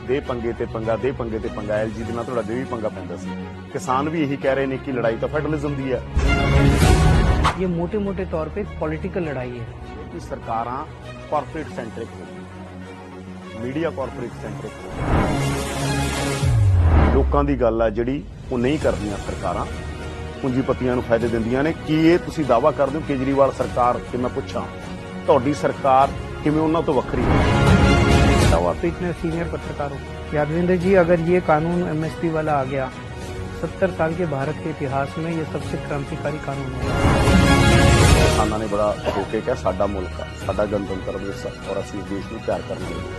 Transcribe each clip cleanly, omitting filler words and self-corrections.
दे पंगे ते पंगा, दे पंगे ते पंगा, LG ਦੇ ਨਾਲ ਤੁਹਾਡਾ ਦੇ ਵੀ ਪੰਗਾ ਪੈਂਦਾ ਸੀ। किसान भी यही कह रहे हैं कि लड़ाई तो फेडरलिज्म दी है। ये मोटे मोटे तौर पे पॉलिटिकल लड़ाई है कि सरकारां कॉर्पोरेट सेंट्रिक हो गई, मीडिया कॉर्पोरेट सेंट्रिक हो गई। लोकां दी गल है जिहड़ी ਉਹ नहीं करदियां सरकारां, पूंजीपतियां ਨੂੰ फायदे ਦਿੰਦੀਆਂ ਨੇ। ਕੀ ਇਹ ਤੁਸੀਂ ਦਾਅਵਾ ਕਰਦੇ ਹੋ ਕੇਜਰੀਵਾਲ ਸਰਕਾਰ ਤੇ ਮੈਂ ਪੁੱਛਾਂ ਤੁਹਾਡੀ ਸਰਕਾਰ ਕਿਵੇਂ ਉਹਨਾਂ ਤੋਂ ਵੱਖਰੀ ਹੈ? आप इतने सीनियर पत्रकार हो यादविंदर जी, अगर ये कानून MSP वाला आ गया 70 साल के भारत के इतिहास में ये सबसे क्रांतिकारी कानून होगा। किसानों ने बड़ा होके कहा साडा मुल्क आ, साडा गणतंत्र दिवस और ਅਸੀਂ देश ਨੂੰ प्यार करने लगे।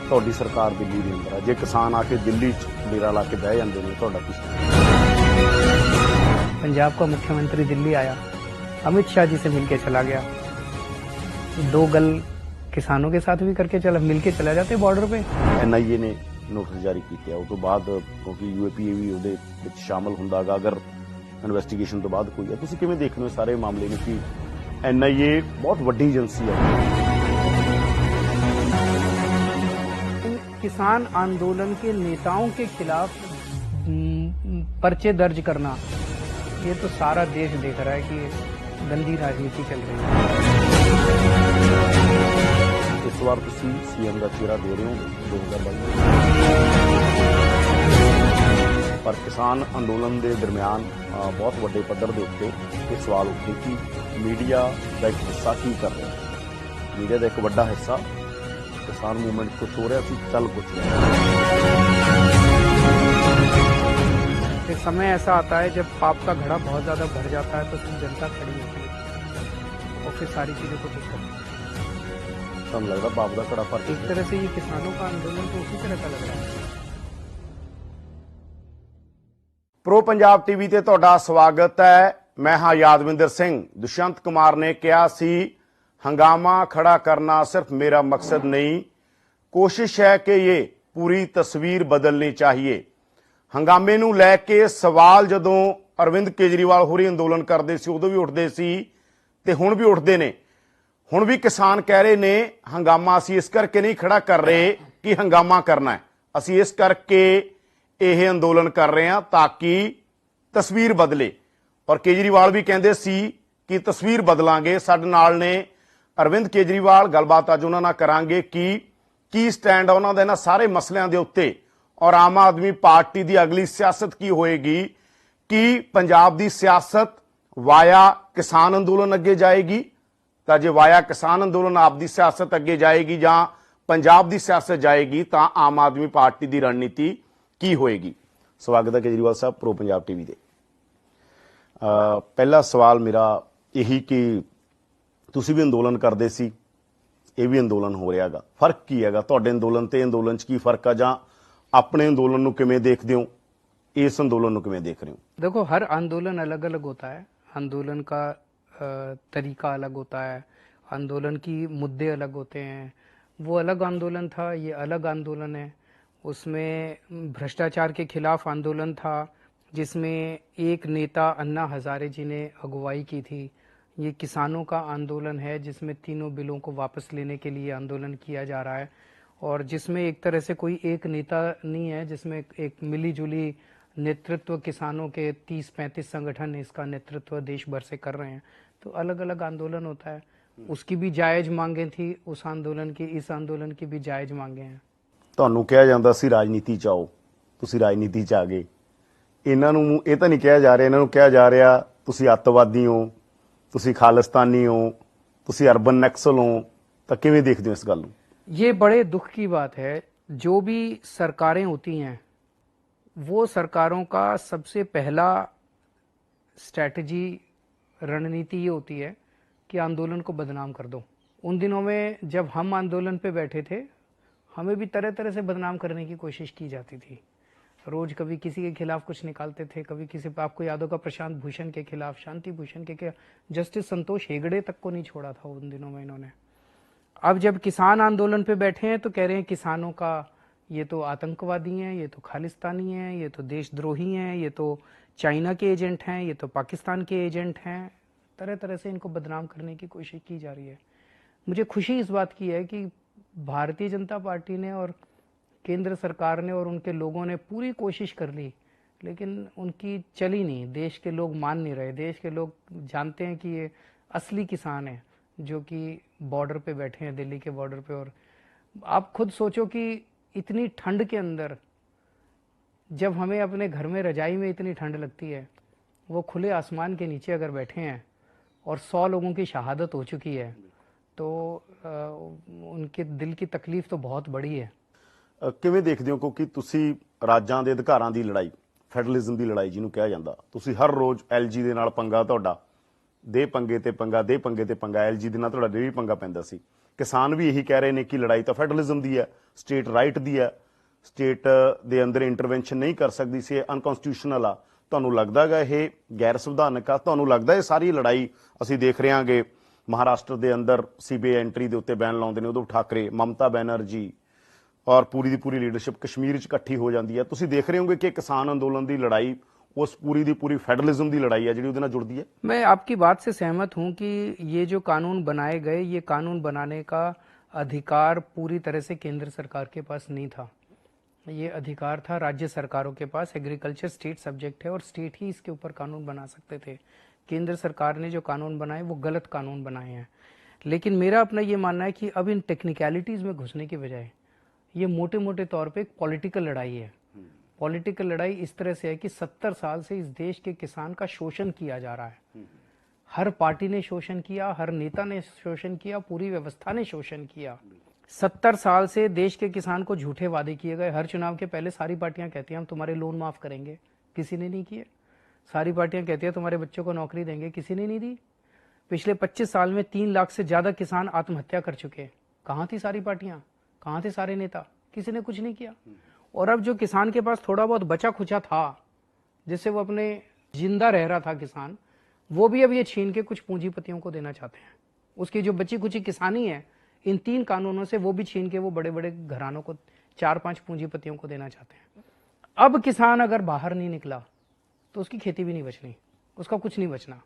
ਤੁਹਾਡੀ ਸਰਕਾਰ ਦਿੱਲੀ ਦੇ ਅੰਦਰ ਆ, ਜੇ ਕਿਸਾਨ ਆ ਕੇ ਦਿੱਲੀ ਚ ਡੇਰਾ ਲਾ ਕੇ ਬਹਿ ਜਾਂਦੇ ਨੇ ਤੁਹਾਡਾ ਕੀ? पंजाब का मुख्यमंत्री दिल्ली आया, अमित शाह जी से मिलके चला गया, 2 गल किसानों के साथ भी करके मिलके चला जाते बॉर्डर पे। NIA ने नोटिस जारी ਕੀਤੇ ਆ, ਉਸ ਤੋਂ ਬਾਅਦ ਕਿਉਂਕਿ UAPA ਵੀ ਉਹਦੇ ਵਿੱਚ ਸ਼ਾਮਲ ਹੁੰਦਾਗਾ ਅਗਰ ਇਨਵੈਸਟੀਗੇਸ਼ਨ ਤੋਂ ਬਾਅਦ ਕੋਈ ਹੈ। ਤੁਸੀਂ ਕਿਵੇਂ ਦੇਖਦੇ ਹੋ ਸਾਰੇ ਮਾਮਲੇ ਨੂੰ ਕਿ NIA ਬਹੁਤ ਵੱਡੀ ਏਜੰਸੀ ਹੈ? किसान आंदोलन के नेताओं के खिलाफ पर्चे दर्ज करना, ये तो सारा देश देख रहा है कि गंदी राजनीति चल रही है। इस बार तुसी CM का चेहरा दे रहे हो 2022, पर किसान अंदोलन के दरमियान बहुत बड़े पद्धर के उत्ते ये सवाल उठे कि मीडिया का एक हिस्सा की कर रहा है। मीडिया का एक बड़ा हिस्सा किसान मूवमेंट कुछ हो रहा सी, चल कुछ रहा। समय ऐसा आता है जब पाप का घड़ा बहुत ज्यादा भर जाता है तो फिर जनता खड़ी होती है और फिर सारी चीजों को ठीक करती है। ਤੁਹਾਨੂੰ ਲੱਗਦਾ ਬਾਪ ਦਾ ਘੜਾ ਭਰ एक तरह से ये किसानों का आंदोलन तो उसी तरह का लग रहा है। ਪ੍ਰੋ ਪੰਜਾਬ TV ਤੇ ਤੁਹਾਡਾ ਸਵਾਗਤ ਹੈ। ਮੈਂ ਹਾਂ ਯਾਦਵਿੰਦਰ ਸਿੰਘ। ਦੁਸ਼ਯੰਤ ਕੁਮਾਰ ਨੇ ਕਿਹਾ ਸੀ हंगामा खड़ा करना सिर्फ मेरा मकसद नहीं, कोशिश है कि ये पूरी तस्वीर बदलनी चाहिए। हंगामे नूं लैके सवाल जदों अरविंद केजरीवाल होरी अंदोलन करते सी उदों भी उठते सी ते हुण भी उठते ने। हुण भी किसान कह रहे ने हंगामा असीं इस करके नहीं खड़ा कर रहे कि हंगामा करना है, असीं इस करके यह अंदोलन कर रहे हैं ताकि तस्वीर बदले। और केजरीवाल भी कहते सी कि तस्वीर बदलांगे। साडे नाल ने अरविंद केजरीवाल, गलबात अज उन्हां नाल करांगे कि की स्टैंड है उन्हां दा इन्हां सारे मसलियां दे उत्ते और आम आदमी पार्टी की अगली सियासत की होएगी। कि पंजाब की सियासत वाया किसान अंदोलन अगे जाएगी, तो जे वाया किसान अंदोलन आपकी सियासत अगे जाएगी जां पंजाब की सियासत जाएगी तो आम आदमी पार्टी की रणनीति की होएगी? स्वागत है केजरीवाल साहब प्रो पंजाब TV दे। पहला सवाल मेरा यही कि ਤੁਸੀਂ ਵੀ ਅੰਦੋਲਨ ਕਰਦੇ ਸੀ, ਇਹ ਵੀ ਅੰਦੋਲਨ ਹੋ ਰਿਹਾਗਾ, ਫਰਕ ਕੀ ਹੈਗਾ ਤੁਹਾਡੇ ਅੰਦੋਲਨ ਤੇ ਅੰਦੋਲਨ 'ਚ? ਕੀ ਫਰਕ ਆ ਜਾਂ ਆਪਣੇ ਅੰਦੋਲਨ ਨੂੰ ਕਿਵੇਂ ਦੇਖਦੇ ਹੋ, इस आंदोलन को किवें देख रहे हो? देखो, हर आंदोलन अलग अलग होता है, आंदोलन का तरीका अलग होता है, आंदोलन की मुद्दे अलग होते हैं। वो अलग आंदोलन था, ये अलग आंदोलन है। उसमें भ्रष्टाचार के खिलाफ आंदोलन था जिसमें एक नेता अन्ना हजारे जी ने अगुवाई की थी। ये किसानों का आंदोलन है जिसमें तीनों बिलों को वापस लेने के लिए आंदोलन किया जा रहा है और जिसमें एक तरह से कोई एक नेता नहीं है, जिसमें एक मिली जुली नेतृत्व किसानों के 30-35 संगठन इसका नेतृत्व देश भर से कर रहे हैं। तो अलग अलग आंदोलन होता है, उसकी भी जायज मांगे थी उस आंदोलन की, इस आंदोलन की भी जायज मांगे हैं। ਤੁਹਾਨੂੰ ਕਿਹਾ ਜਾਂਦਾ ਸੀ ਰਾਜਨੀਤੀ ਚ ਆਓ, ਤੁਸੀਂ ਰਾਜਨੀਤੀ ਚ ਆ ਗਏ। ਇਹਨਾਂ ਨੂੰ ਇਹ ਤਾਂ ਨਹੀਂ ਕਿਹਾ ਜਾ ਰਿਹਾ, ਇਹਨਾਂ ਨੂੰ ਕਿਹਾ ਜਾ ਰਿਹਾ ਤੁਸੀਂ ਅੱਤਵਾਦੀ ਹੋ, ਤੁਸੀਂ ਖਾਲਿਸਤਾਨੀ ਹੋ, ਤੁਸੀਂ ਅਰਬਨ ਨਕਸਲ ਹੋ। ਤਾਂ ਕਿਵੇਂ ਦੇਖਦੇ ਹੋ ਇਸ ਗੱਲ ਨੂੰ? ये बड़े दुख की बात है। जो भी सरकारें होती हैं वो सरकारों का सबसे पहला स्ट्रैटेजी रणनीति ये होती है कि आंदोलन को बदनाम कर दो। उन दिनों में जब हम आंदोलन पे बैठे थे हमें भी तरह तरह से बदनाम करने की कोशिश की जाती थी। रोज कभी किसी के खिलाफ कुछ निकालते थे, कभी किसी, आपको याद होगा प्रशांत भूषण के खिलाफ, शांति भूषण के जस्टिस संतोष हेगड़े तक को नहीं छोड़ा था उन दिनों में इन्होंने। अब जब किसान आंदोलन पे बैठे हैं तो कह रहे हैं किसानों का ये तो आतंकवादी हैं, ये तो खालिस्तानी हैं, ये तो देशद्रोही हैं, ये तो चाइना के एजेंट हैं, ये तो पाकिस्तान के एजेंट हैं। तरह तरह से इनको बदनाम करने की कोशिश की जा रही है। मुझे खुशी इस बात की है कि भारतीय जनता पार्टी ने और केंद्र सरकार ने और उनके लोगों ने पूरी कोशिश कर ली, लेकिन उनकी चली नहीं। देश के लोग मान नहीं रहे। देश के लोग जानते हैं कि ये असली किसान है जो कि बॉर्डर पे बैठे हैं, दिल्ली के बॉर्डर पे। और आप खुद सोचो कि इतनी ठंड के अंदर जब हमें अपने घर में रजाई में इतनी ठंड लगती है, वो खुले आसमान के नीचे अगर बैठे हैं और 100 लोगों की शहादत हो चुकी है, तो उनके दिल की तकलीफ तो बहुत बड़ी है। ਕਿਵੇਂ ਦੇਖਦੇ ਹੋ, ਕਿਉਂਕਿ ਤੁਸੀਂ ਰਾਜਾਂ ਦੇ ਅਧਿਕਾਰਾਂ ਦੀ ਲੜਾਈ, ਫੈਡਰਲਿਜ਼ਮ ਦੀ ਲੜਾਈ ਜਿਹਨੂੰ ਕਿਹਾ ਜਾਂਦਾ, ਤੁਸੀਂ ਹਰ ਰੋਜ਼ ਐਲਜੀ ਦੇ ਨਾਲ ਪੰਗਾ, ਤੁਹਾਡਾ ਦੇ ਪੰਗੇ ਤੇ ਪੰਗਾ, ਦੇ ਪੰਗੇ ਤੇ ਪੰਗਾ, ਐਲਜੀ ਦੇ ਨਾਲ ਤੁਹਾਡਾ ਡੇਲੀ ਪੰਗਾ ਪੈਂਦਾ ਸੀ। ਕਿਸਾਨ ਵੀ ਇਹੀ ਕਹਿ ਰਹੇ ਨੇ ਕਿ ਲੜਾਈ ਤਾਂ ਫੈਡਰਲਿਜ਼ਮ ਦੀ ਹੈ, ਸਟੇਟ ਰਾਈਟ ਦੀ ਹੈ, ਸਟੇਟ ਦੇ ਅੰਦਰ ਇੰਟਰਵੈਂਸ਼ਨ ਨਹੀਂ ਕਰ ਸਕਦੀ ਸੀ, ਅਨਕਨਸਟੀਟਿਊਸ਼ਨਲ ਆ। ਤੁਹਾਨੂੰ ਲੱਗਦਾ ਹੈਗਾ ਇਹ ਗੈਰ ਸੰਵਿਧਾਨਕ ਆ? ਤੁਹਾਨੂੰ ਲੱਗਦਾ ਇਹ ਸਾਰੀ ਲੜਾਈ ਅਸੀਂ ਦੇਖ ਰਹੇ ਹਾਂਗੇ ਮਹਾਰਾਸ਼ਟਰ ਦੇ ਅੰਦਰ ਸੀਬੀਆਈ ਐਂਟਰੀ ਦੇ ਉੱਤੇ ਬੈਨ ਲਾਉਂਦੇ ਨੇ ਉਦੋਂ ਠਾਕਰੇ, ਮਮਤਾ ਬੈਨਰਜੀ ਔਰ ਪੂਰੀ ਦੀ ਪੂਰੀ ਲੀਡਰਸ਼ਿਪ ਕਸ਼ਮੀਰ 'ਚ ਇਕੱਠੀ ਹੋ ਜਾਂਦੀ ਹੈ। ਤੁਸੀਂ ਦੇਖ ਰਹੇ ਹੋਗੇ ਕਿ ਕਿਸਾਨ ਅੰਦੋਲਨ ਦੀ ਲੜਾਈ उस पूरी दी पूरी फेडरलिज्म की लड़ाई है जी उहदे नाल जुड़दी है। मैं आपकी बात से सहमत हूं कि ये जो कानून बनाए गए, ये कानून बनाने का अधिकार पूरी तरह से केंद्र सरकार के पास नहीं था। ये अधिकार था राज्य सरकारों के पास। एग्रीकल्चर स्टेट सब्जेक्ट है और स्टेट ही इसके ऊपर कानून बना सकते थे। केंद्र सरकार ने जो कानून बनाए वो गलत कानून बनाए हैं। लेकिन मेरा अपना ये मानना है कि अब इन टेक्निकलिटीज़ में घुसने की बजाय ये मोटे मोटे तौर पे एक पॉलिटिकल लड़ाई है। पॉलिटिकल लड़ाई इस तरह से है कि 70 साल से इस देश के किसान का शोषण किया जा रहा है। हर पार्टी ने शोषण किया, हर नेता ने शोषण किया, पूरी व्यवस्था ने शोषण किया। 70 साल से देश के किसान को झूठे वादे किए गए। हर चुनाव के पहले सारी पार्टियां कहती हैं हम तुम्हारे लोन माफ करेंगे, किसी ने नहीं किए। सारी पार्टियां कहती हैं तुम्हारे बच्चों को नौकरी देंगे, किसी ने नहीं दी। पिछले 25 साल में 3 लाख से ज्यादा किसान आत्महत्या कर चुके। कहाँ थी सारी पार्टियां, कहाँ थे सारे नेता? किसी ने कुछ नहीं किया। और अब जो किसान के पास थोड़ा बहुत बचा खुचा था, जिससे वो अपने जिंदा रह रहा था किसान, वो भी अब ये छीन के कुछ पूंजीपतियों को देना चाहते हैं। उसकी जो बची खुची किसानी है, इन 3 कानूनों से वो भी छीन के वो बड़े बड़े घरानों को, 4-5 पूंजीपतियों को देना चाहते हैं। अब किसान अगर बाहर नहीं निकला तो उसकी खेती भी नहीं बचनी, उसका कुछ नहीं बचना।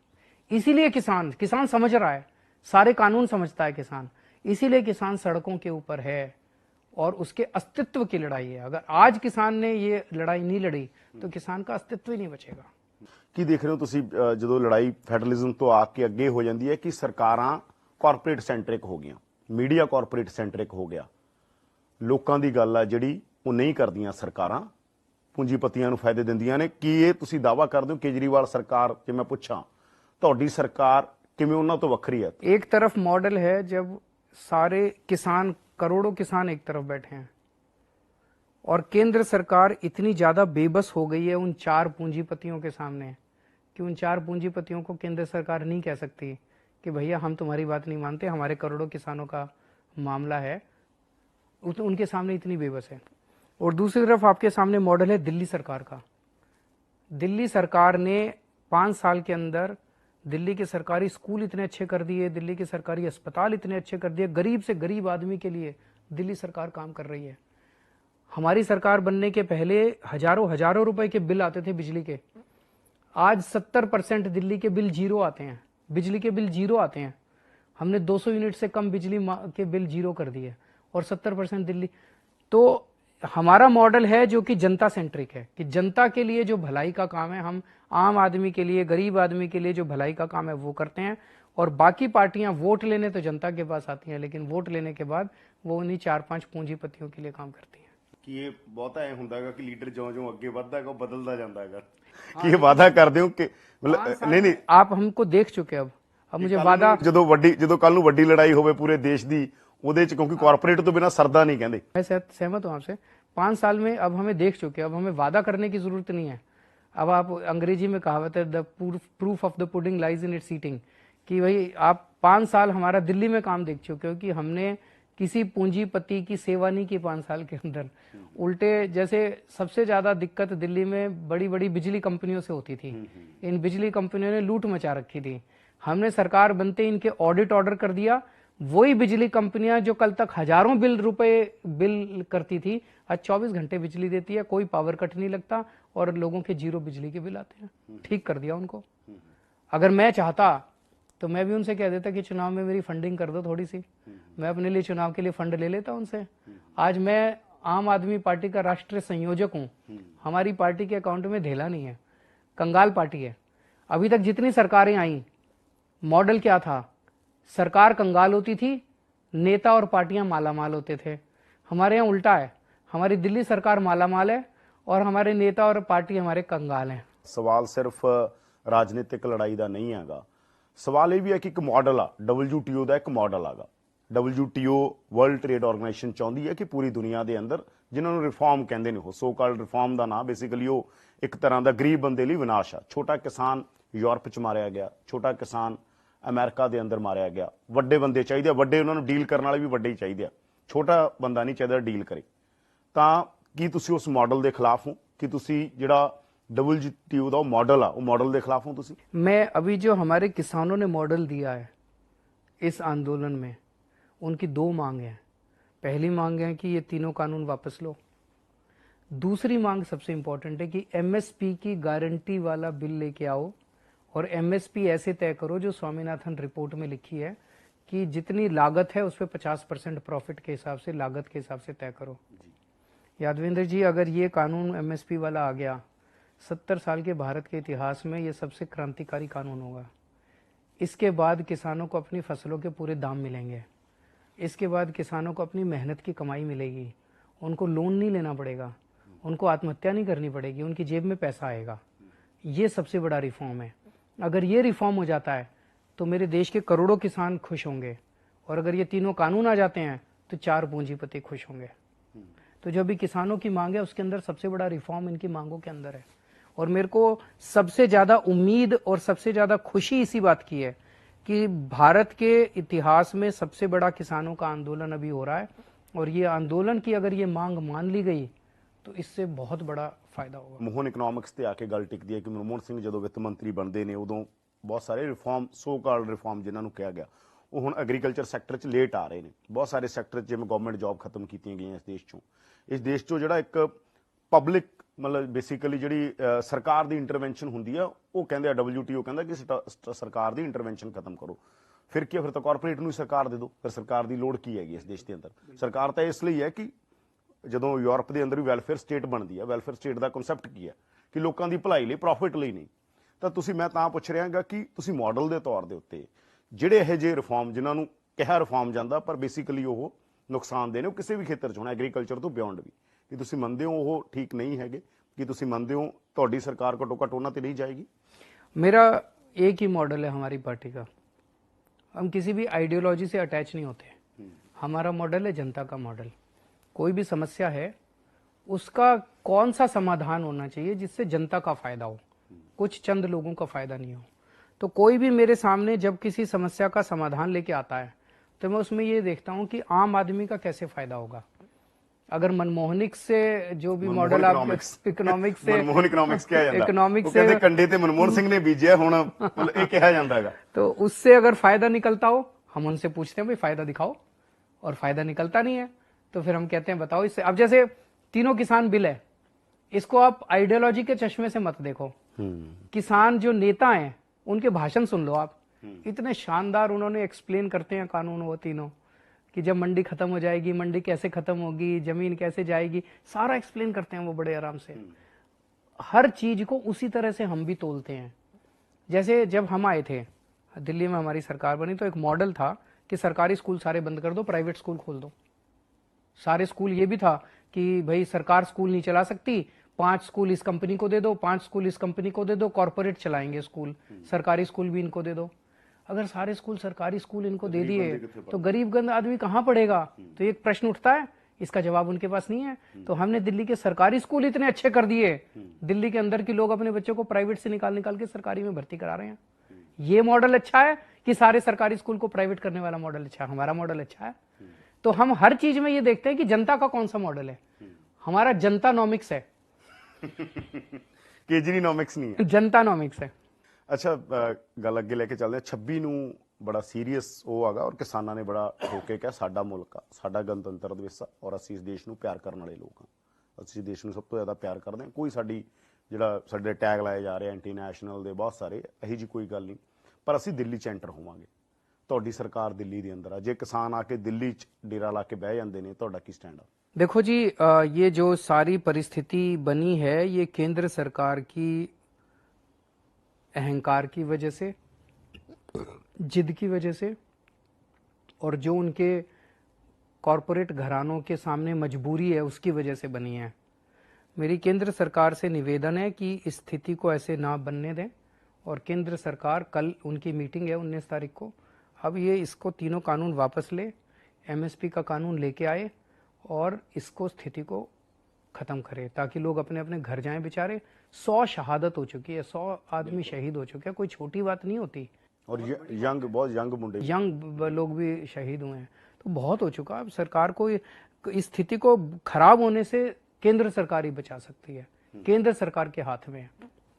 इसीलिए किसान समझ रहा है, सारे कानून समझता है किसान, इसीलिए किसान सड़कों के ऊपर है और उसके अस्तित्व की लड़ाई है। अगर आज किसान ने ये लड़ाई नहीं लड़ी तो किसान का अस्तित्व ही नहीं बचेगा। ਕੀ ਦੇਖ ਰਹੇ ਹੋ ਤੁਸੀਂ ਜਦੋਂ ਲੜਾਈ ਫੈਡਰਲਿਜ਼ਮ ਤੋਂ ਆ ਕੇ ਅੱਗੇ ਹੋ ਜਾਂਦੀ ਹੈ ਕਿ ਸਰਕਾਰਾਂ ਕਾਰਪੋਰੇਟ ਸੈਂਟਰਿਕ ਹੋ ਗਈਆਂ, ਮੀਡੀਆ ਕਾਰਪੋਰੇਟ ਸੈਂਟਰਿਕ ਹੋ ਗਿਆ, ਲੋਕਾਂ ਦੀ ਗੱਲ ਆ ਜਿਹੜੀ ਉਹ ਨਹੀਂ ਕਰਦੀਆਂ ਸਰਕਾਰਾਂ, ਪੂੰਜੀਪਤੀਆਂ ਨੂੰ ਫਾਇਦੇ ਦਿੰਦੀਆਂ ਨੇ। ਕੀ ਇਹ ਤੁਸੀਂ ਦਾਅਵਾ ਕਰਦੇ ਹੋ ਕੇਜਰੀਵਾਲ ਸਰਕਾਰ, ਜੇ ਮੈਂ ਪੁੱਛਾਂ ਤੁਹਾਡੀ ਸਰਕਾਰ ਕਿਵੇਂ ਉਹਨਾਂ ਤੋਂ ਵੱਖਰੀ ਹੈ? एक तरफ मॉडल है जब सारे किसान, करोड़ों किसान एक तरफ बैठे हैं और केंद्र सरकार इतनी ज्यादा बेबस हो गई है उन 4 पूंजीपतियों के सामने कि उन 4 पूंजीपतियों को केंद्र सरकार नहीं कह सकती कि भैया हम तुम्हारी बात नहीं मानते, हमारे करोड़ों किसानों का मामला है। उनके सामने इतनी बेबस है। और दूसरी तरफ आपके सामने मॉडल है दिल्ली सरकार का। दिल्ली सरकार ने 5 साल के अंदर दिल्ली के सरकारी स्कूल इतने अच्छे कर दिए, दिल्ली के सरकारी अस्पताल इतने अच्छे कर दिए, गरीब से गरीब आदमी के लिए दिल्ली सरकार काम कर रही है। हमारी सरकार बनने के पहले हजारों रुपए के बिल आते थे बिजली के। आज 70% दिल्ली के बिल जीरो आते हैं, बिजली के बिल जीरो आते हैं। हमने 200 यूनिट से कम बिजली के बिल जीरो कर दिए और 70% दिल्ली। तो हमारा मॉडल है जो कि जनता सेंट्रिक है, कि जनता के लिए जो भलाई का काम है, हम आम आदमी के लिए, गरीब आदमी के लिए जो भलाई का काम है वो करते हैं। और बाकी पार्टियां वोट लेने तो जनता के पास आती हैं, लेकिन वोट लेने के बाद वो उन्हीं 4-5 पूंजीपतियों के लिए काम करती हैं। ਕਿ ਇਹ ਬਹੁਤਾ ਐ ਹੁੰਦਾ ਹੈਗਾ ਕਿ ਲੀਡਰ ਜਿਉਂ-ਜਿਉਂ ਅੱਗੇ ਵੱਧਦਾ ਹੈਗਾ ਉਹ ਬਦਲਦਾ ਜਾਂਦਾ ਹੈਗਾ, ਕਿ ਇਹ ਵਾਅਦਾ ਕਰਦੇ ਹੋ ਕਿ ਮਤਲਬ ਨਹੀਂ आप हमको देख चुके। अब मुझे वादा, ਜਦੋਂ ਕੱਲ ਨੂੰ ਵੱਡੀ ਲੜਾਈ ਹੋਵੇ ਪੂਰੇ ਦੇਸ਼ ਦੀ, ਉਹਦੇ ਚ ਕਿਉਂਕਿ ਕਾਰਪੋਰੇਟ ਤੋਂ ਬਿਨਾ ਸਰਦਾ नहीं ਕਹਿੰਦੇ। मैं सहमत हूं आपसे। 5 साल में अब हमें देख चुके, अब हमें वादा करने की जरूरत नहीं है। अब आप, अंग्रेजी में कहावत है the proof of the pudding lies in its eating, कि भाई आप 5 साल हमारा दिल्ली में काम देख चुके हो कि हमने किसी पूंजीपति की सेवा नहीं की 5 साल के अंदर। उल्टे, जैसे सबसे ज्यादा दिक्कत दिल्ली में बड़ी बड़ी बिजली कंपनियों से होती थी। इन बिजली कंपनियों ने लूट मचा रखी थी। हमने सरकार बनते इनके ऑडिट ऑर्डर कर दिया। वही बिजली कंपनियां जो कल तक हजारों रुपए बिल करती थी, आज 24 घंटे बिजली देती है, कोई पावर कट नहीं लगता और लोगों के जीरो बिजली के बिल आते हैं। ठीक कर दिया उनको। अगर मैं चाहता तो मैं भी उनसे कह देता कि चुनाव में मेरी फंडिंग कर दो थोड़ी सी, मैं अपने लिए चुनाव के लिए फंड ले लेता उनसे। आज मैं आम आदमी पार्टी का राष्ट्रीय संयोजक हूँ, हमारी पार्टी के अकाउंट में ढेला नहीं है, कंगाल पार्टी है। अभी तक जितनी सरकारें आई, मॉडल क्या था? सरकार कंगाल होती थी, नेता और पार्टियां मालामाल होते थे। हमारे यहाँ उल्टा है, हमारी दिल्ली सरकार मालामाल है और हमारे नेता और पार्टी हमारे कंगाल हैं। सवाल सिर्फ राजनीतिक लड़ाई का नहीं हैगा, सवाल यह भी है कि एक मॉडल आ WTO का, एक मॉडल आगा। WTO वर्ल्ड ट्रेड ऑर्गेनाइजेशन चाहती है कि पूरी दुनिया के अंदर जिन्होंने रिफॉर्म कहते हैं, सो कॉल्ड रिफॉर्म का नाम बेसिकली वो एक तरह का गरीब बंदे लिए विनाश आ। छोटा किसान यूरोप च मारिया गया, छोटा किसान अमेरिका के अंदर मारिया गया। वड्डे बंदे चाहिए, वड्डे उन्होंने डील करने वाले भी वड्डे ही चाहिए, छोटा बंदा नहीं चाहिए डील करे। तो की तुसी उस मॉडल के खिलाफ हो कि तुसी जिहड़ा WTO का मॉडल आ वो मॉडल के खिलाफ हो तुसी? मैं अभी जो हमारे किसानों ने मॉडल दिया है इस आंदोलन में, उनकी दो मांग हैं। पहली मांग है कि ये तीनों कानून वापस लो। दूसरी मांग सबसे इंपॉर्टेंट है कि MSP की गारंटी वाला बिल लेके आओ और MSP ऐसे तय करो जो स्वामीनाथन रिपोर्ट में लिखी है कि जितनी लागत है उस पर 50% प्रॉफिट के हिसाब से, लागत के हिसाब से तय करो। यादवेंद्र जी, अगर ये कानून MSP वाला आ गया, 70 साल के भारत के इतिहास में ये सबसे क्रांतिकारी कानून होगा। इसके बाद किसानों को अपनी फसलों के पूरे दाम मिलेंगे, इसके बाद किसानों को अपनी मेहनत की कमाई मिलेगी, उनको लोन नहीं लेना पड़ेगा, उनको आत्महत्या नहीं करनी पड़ेगी, उनकी जेब में पैसा आएगा। ये सबसे बड़ा रिफॉर्म है। अगर ये रिफॉर्म हो जाता है तो मेरे देश के करोड़ों किसान खुश होंगे, और अगर ये तीनों कानून आ जाते हैं तो 4 पूंजीपति खुश होंगे। तो जो भी किसानों की मांग है उसके अंदर सबसे बड़ा रिफॉर्म इनकी मांगों के अंदर है। और मेरे को सबसे ज्यादा उम्मीद और सबसे ज्यादा खुशी इसी बात की है कि भारत के इतिहास में सबसे बड़ा किसानों का आंदोलन अभी हो रहा है, और ये आंदोलन की अगर ये मांग मान ली गई तो इससे बहुत बड़ा फायदा होगा। मोहन इकनॉमिक्स ते आके गल टिकती है कि मनमोहन सिंह जो वित्त मंत्री बनते हैं उदों बहुत सारे रिफॉर्म, सो कॉल्ड रिफॉर्म जिन्होंने कहा गया, वो हुण एग्रीकल्चर सैक्टर च लेट आ रहे हैं। बहुत सारे सैक्टर जिवें गवर्नमेंट जॉब खत्म की गई इस देश चों जिहड़ा एक पब्लिक मतलब बेसिकली जी सरकार की इंटरवेंशन होंगी है, वो कहते WTO कहता कि सरकार की इंटरवेंशन खत्म करो। फिर क्या, फिर तो कॉरपोरेट नूं ही सरकार दे दो, फिर सरकार की लोड़ की हैगी इस देश के अंदर? सरकार तो इसलिए है कि ਜਦੋਂ यूरोप के अंदर भी वैलफेयर स्टेट बनती है, वैलफेयर स्टेट का कॉन्सैप्ट की है कि लोगों की भलाई लिए, प्रॉफिट लिए नहीं। तो तुसी, मैं तां पुछ रहा गा कि तुसी मॉडल के तौर के उत्ते जिहड़े ਇਹੋ ਜਿਹੇ रिफॉर्म जिन्होंने कहा रिफॉर्म जाता पर बेसिकली वो नुकसानदेह ने, वो किसी भी खेतर च होना, एग्रीकल्चर तो बियॉन्ड भी, कि तुसी मनते हो वो ठीक नहीं है, कि तुसी मनते हो तुहाडी सरकार घट्टो घट्ट उन्हां ते नहीं जाएगी? मेरा एक ही मॉडल है हमारी पार्टी का, हम किसी भी आइडियोलॉजी से अटैच नहीं होते। हमारा मॉडल है जनता का मॉडल। कोई भी समस्या है उसका कौन सा समाधान होना चाहिए जिससे जनता का फायदा हो, कुछ चंद लोगों का फायदा नहीं हो। तो कोई भी मेरे सामने जब किसी समस्या का समाधान लेके आता है तो मैं उसमें ये देखता हूं कि आम आदमी का कैसे फायदा होगा। अगर मनमोहनिक से जो भी मॉडल आप इकोनॉमिक्स से मनमोहन इकोनॉमिक्स क्या जांदा, इकोनॉमिक्स वो से कहते कंडे ते मनमोहन सिंह ने बीजिया, हुण मतलब ये कहा जांदा हैगा। तो उससे अगर फायदा निकलता हो, हम उनसे पूछते हैं भाई फायदा दिखाओ, और फायदा निकलता नहीं है तो फिर हम कहते हैं बताओ इससे। अब जैसे तीनों किसान बिल है, इसको आप आइडियोलॉजी के चश्मे से मत देखो। किसान जो नेता हैं उनके भाषण सुन लो आप, इतने शानदार उन्होंने एक्सप्लेन करते हैं कानून वो तीनों, कि जब मंडी खत्म हो जाएगी, मंडी कैसे खत्म होगी, जमीन कैसे जाएगी, सारा एक्सप्लेन करते हैं वो बड़े आराम से। हर चीज को उसी तरह से हम भी तोलते हैं। जैसे जब हम आए थे दिल्ली में, हमारी सरकार बनी, तो एक मॉडल था कि सरकारी स्कूल सारे बंद कर दो, प्राइवेट स्कूल खोल दो। सारे स्कूल, ये भी था कि भाई सरकार स्कूल नहीं चला सकती, 5 स्कूल इस कंपनी को दे दो, 5 स्कूल इस कंपनी को दे दो, कॉर्पोरेट चलाएंगे स्कूल, सरकारी स्कूल भी इनको दे दो। अगर सारे स्कूल सरकारी स्कूल इनको दे दिए तो गरीब गंद आदमी कहां पढ़ेगा? तो एक प्रश्न उठता है, इसका जवाब उनके पास नहीं है। तो हमने दिल्ली के सरकारी स्कूल इतने अच्छे कर दिए, दिल्ली के अंदर के लोग अपने बच्चों को प्राइवेट से निकाल निकाल के सरकारी में भर्ती करा रहे हैं। ये मॉडल अच्छा है कि सारे सरकारी स्कूल को प्राइवेट करने वाला मॉडल अच्छा है? हमारा मॉडल अच्छा है। तो हम हर चीज में ये देखते हैं कि जनता का कौन सा मॉडल है। हमारा जनता नॉमिक्स है, केजरीनॉमिक्स नहीं है, जनता नॉमिक्स है। अच्छा, गल अगे लेके चलते हैं। 26 ਨੂੰ बड़ा सीरीयस वो आगा और किसानों ने बड़ा होके कहा साडा मुल्क आ, साडा गणतंत्र दिवस आ और असीं इस देश ਨੂੰ प्यार करने वाले लोग हाँ, असीं देश ਨੂੰ सब तो ज़्यादा प्यार करते हैं। कोई साडी जिहड़ा साडे टैग लाए जा रहे एंटी नैशनल दे बहुत सारे, यही जी कोई गल नहीं। ਪਰ ਅਸੀਂ ਦਿੱਲੀ 'ਚ ਐਂਟਰ ਹੋਵਾਂਗੇ। ਤੁਹਾਡੀ ਸਰਕਾਰ ਦਿੱਲੀ ਦੇ ਅੰਦਰ ਆ, ਜੇ ਕਿਸਾਨ ਆ ਕੇ ਦਿੱਲੀ 'ਚ ਡੇਰਾ ਲਾ ਕੇ ਬਹਿ ਜਾਂਦੇ ਨੇ, ਤੁਹਾਡਾ ਕੀ स्टैंड आ? देखो जी, ये जो सारी परिस्थिति बनी है ये केंद्र सरकार की अहंकार की वजह से, जिद की वजह से, और जो उनके कॉरपोरेट घरानों के सामने मजबूरी है उसकी वजह से बनी है। मेरी केंद्र सरकार से निवेदन है कि इस स्थिति को ऐसे ना बनने दें, और केंद्र सरकार, कल उनकी मीटिंग है 19 तारीख को, अब ये इसको तीनों कानून वापस ले, एमएसपी का कानून लेके आए और इसको स्थिति को खत्म करे, ताकि लोग अपने अपने घर जाएं। बेचारे 100 शहादत हो चुकी है, 100 आदमी शहीद हो चुके हैं, कोई छोटी बात नहीं होती। और यंग, बहुत यंग मुंडे, यंग लोग भी शहीद हुए हैं, तो बहुत हो चुका। अब सरकार को इस स्थिति को खराब होने से केंद्र सरकार ही बचा सकती है, केंद्र सरकार के हाथ में है,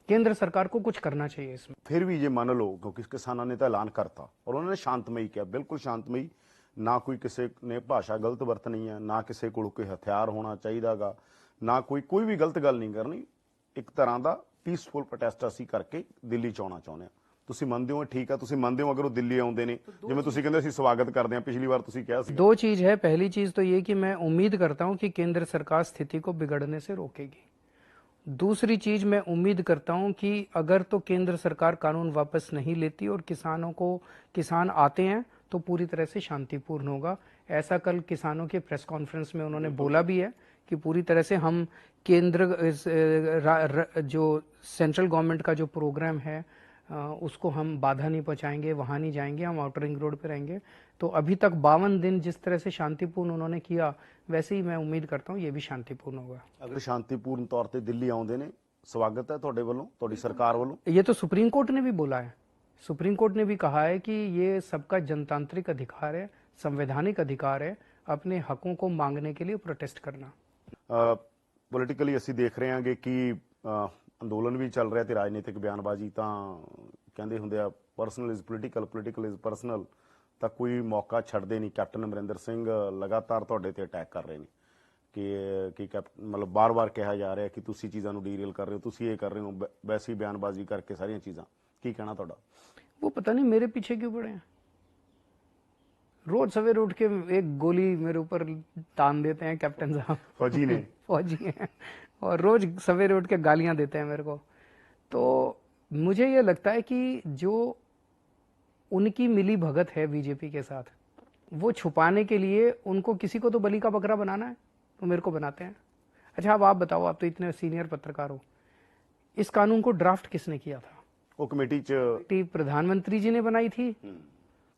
केंद्र सरकार को कुछ करना चाहिए इसमें। फिर भी ये मान लो, क्योंकि किसानों ने तो ऐलान करता और उन्होंने शांतमई किया, बिल्कुल शांतमई, ना कोई किसी ने भाषा गलत वरतनी है, ना किसी को कोई हथियार होना चाहिएगा, ना कोई भी गलत गल नहीं करनी, एक तरह का पीसफुल प्रोटेस्ट ਅਸੀਂ ਕਰਕੇ ਦਿੱਲੀ ਚ ਆਉਣਾ ਚਾਹੁੰਦੇ ਆ। ਤੁਸੀਂ ਮੰਨਦੇ ਹੋ ਠੀਕ ਆ? ਤੁਸੀਂ ਮੰਨਦੇ ਹੋ ਅਗਰ ਉਹ ਦਿੱਲੀ ਆਉਂਦੇ ਨੇ, ਜਿਵੇਂ ਤੁਸੀਂ ਕਹਿੰਦੇ ਅਸੀਂ ਸਵਾਗਤ ਕਰਦੇ ਆ, ਪਿਛਲੀ ਵਾਰ ਤੁਸੀਂ ਕਿਹਾ ਸੀ। दो चीज है, पहली चीज तो ये कि मैं उम्मीद करता हूं कि केंद्र सरकार स्थिति को बिगड़ने से रोकेगी। दूसरी चीज, मैं उम्मीद करता हूं कि अगर तो केंद्र सरकार कानून वापस नहीं लेती और किसान आते हैं तो पूरी तरह से शांतिपूर्ण होगा। ऐसा कल किसानों के प्रेस कॉन्फ्रेंस में उन्होंने बोला भी है कि पूरी तरह से हम जो सेंट्रल गवर्नमेंट का जो प्रोग्राम है उसको हम बाधा नहीं पहुंचाएंगे, वहां नहीं जाएंगे, हम आउटर रिंग रोड पे रहेंगे। तो अभी तक 52 दिन जिस तरह से शांतिपूर्ण उन्होंने किया, वैसे ही मैं उम्मीद करता हूँ ये भी शांतिपूर्ण होगा। अगर शांतिपूर्ण तौर पर दिल्ली आਉਂਦੇ ਨੇ, स्वागत है ਤੁਹਾਡੇ ਵੱਲੋਂ, ਤੁਹਾਡੀ ਸਰਕਾਰ ਵੱਲੋਂ। ये तो सुप्रीम कोर्ट ने भी बोला है, सुप्रीम कोर्ट ने भी कहा है कि ये सबका जनतांत्रिक अधिकार है, संवैधानिक अधिकार है अपने हकों को मांगने के लिए प्रोटेस्ट करना। ਪੋਲੀਟੀਕਲੀ ਅਸੀਂ ਦੇਖ ਰਹੇ ਹਾਂਗੇ ਕਿ ਅੰਦੋਲਨ ਵੀ ਚੱਲ ਰਿਹਾ ਤੇ ਰਾਜਨੀਤਿਕ ਬਿਆਨਬਾਜ਼ੀ ਤਾਂ ਕਹਿੰਦੇ ਹੁੰਦੇ ਆ, personal is political, political is personal, ਤਾਂ ਕੋਈ ਮੌਕਾ ਛੱਡਦੇ ਨਹੀਂ। ਕੈਪਟਨ ਅਮਰਿੰਦਰ ਸਿੰਘ ਲਗਾਤਾਰ ਤੁਹਾਡੇ ਤੇ ਅਟੈਕ ਕਰ ਰਹੇ ਨੇ ਕਿ ਮਤਲਬ ਬਾਰ-ਬਾਰ ਕਿਹਾ ਜਾ ਰਿਹਾ ਕਿ ਤੁਸੀਂ ਚੀਜ਼ਾਂ ਨੂੰ ਡੀਰੇਲ ਕਰ ਰਹੇ ਹੋ, ਤੁਸੀਂ ਇਹ ਕਰ ਰਹੇ ਹੋ, ਵੈਸੀ ਬਿਆਨਬਾਜ਼ੀ ਕਰਕੇ ਸਾਰੀਆਂ ਚੀਜ਼ਾਂ। ਕੀ ਕਹਿਣਾ ਤੁਹਾਡਾ? वो पता नहीं मेरे पीछे क्यों पड़े हैं, रोज सवेरे उठ के एक गोली मेरे ऊपर तान देते हैं कैप्टन साहब, फौजी ने फौजी हैं, और रोज सवेरे उठ के गालियां देते हैं मेरे को। तो मुझे ये लगता है कि जो उनकी मिली भगत है बीजेपी के साथ, वो छुपाने के लिए उनको किसी को तो बलि का बकरा बनाना है, तो मेरे को बनाते हैं। अच्छा, अब आप बताओ, आप तो इतने सीनियर पत्रकार हो, इस कानून को ड्राफ्ट किसने किया था? ਉਹ ਕਮੇਟੀ 'ਚ प्रधानमंत्री जी ने बनाई थी।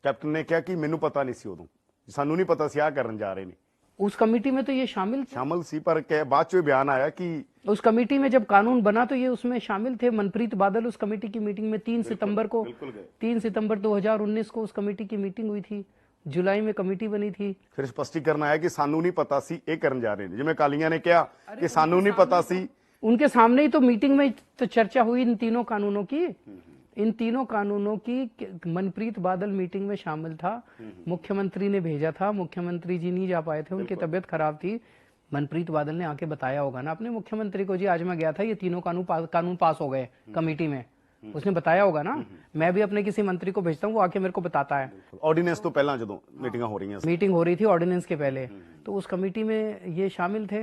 ਕੈਪਟਨ ਨੇ ਕਿਹਾ ਕਿ ਮੈਨੂੰ ਪਤਾ ਨਹੀਂ ਸੀ, ਉਦੋਂ ਸਾਨੂੰ ਨਹੀਂ ਪਤਾ ਸੀ ਆਹ ਕਰਨ ਜਾ ਰਹੇ ਨੇ। उस कमेटी में तो ये शामिल थे, शामिल सी, पर बाद चो बयान आया कि उस कमेटी में जब कानून बना तो ये उसमें शामिल थे। मनप्रीत बादल उस कमेटी की मीटिंग में 3 सितंबर को, 3 सितंबर 2019 को उस कमेटी की मीटिंग हुई थी, जुलाई में कमेटी बनी थी। फिर स्पष्टीकरण आया कि सानू नहीं पता सी ये करन जा रहे हैं, जिवें कालियां ने कहा कि सानू नहीं पता सी। उनके सामने ही तो मीटिंग में तो चर्चा हुई इन तीनों कानूनों की, इन तीनों कानूनों की। मनप्रीत बादल मीटिंग में शामिल था, मुख्यमंत्री ने भेजा था, मुख्यमंत्री जी नहीं जा पाए थे, उनकी तबीयत खराब थी। मनप्रीत बादल ने आके बताया होगा ना अपने मुख्यमंत्री को, जी आज मैं गया था, ये तीनों कानून पास हो गए कमेटी में, उसने बताया होगा ना। मैं भी अपने किसी मंत्री को भेजता हूँ, वो आके मेरे को बताता है। ऑर्डिनेंस तो पहला जो मीटिंग हो रही हैं, मीटिंग हो रही थी ऑर्डिनेंस के पहले, तो उस कमेटी में ये शामिल थे।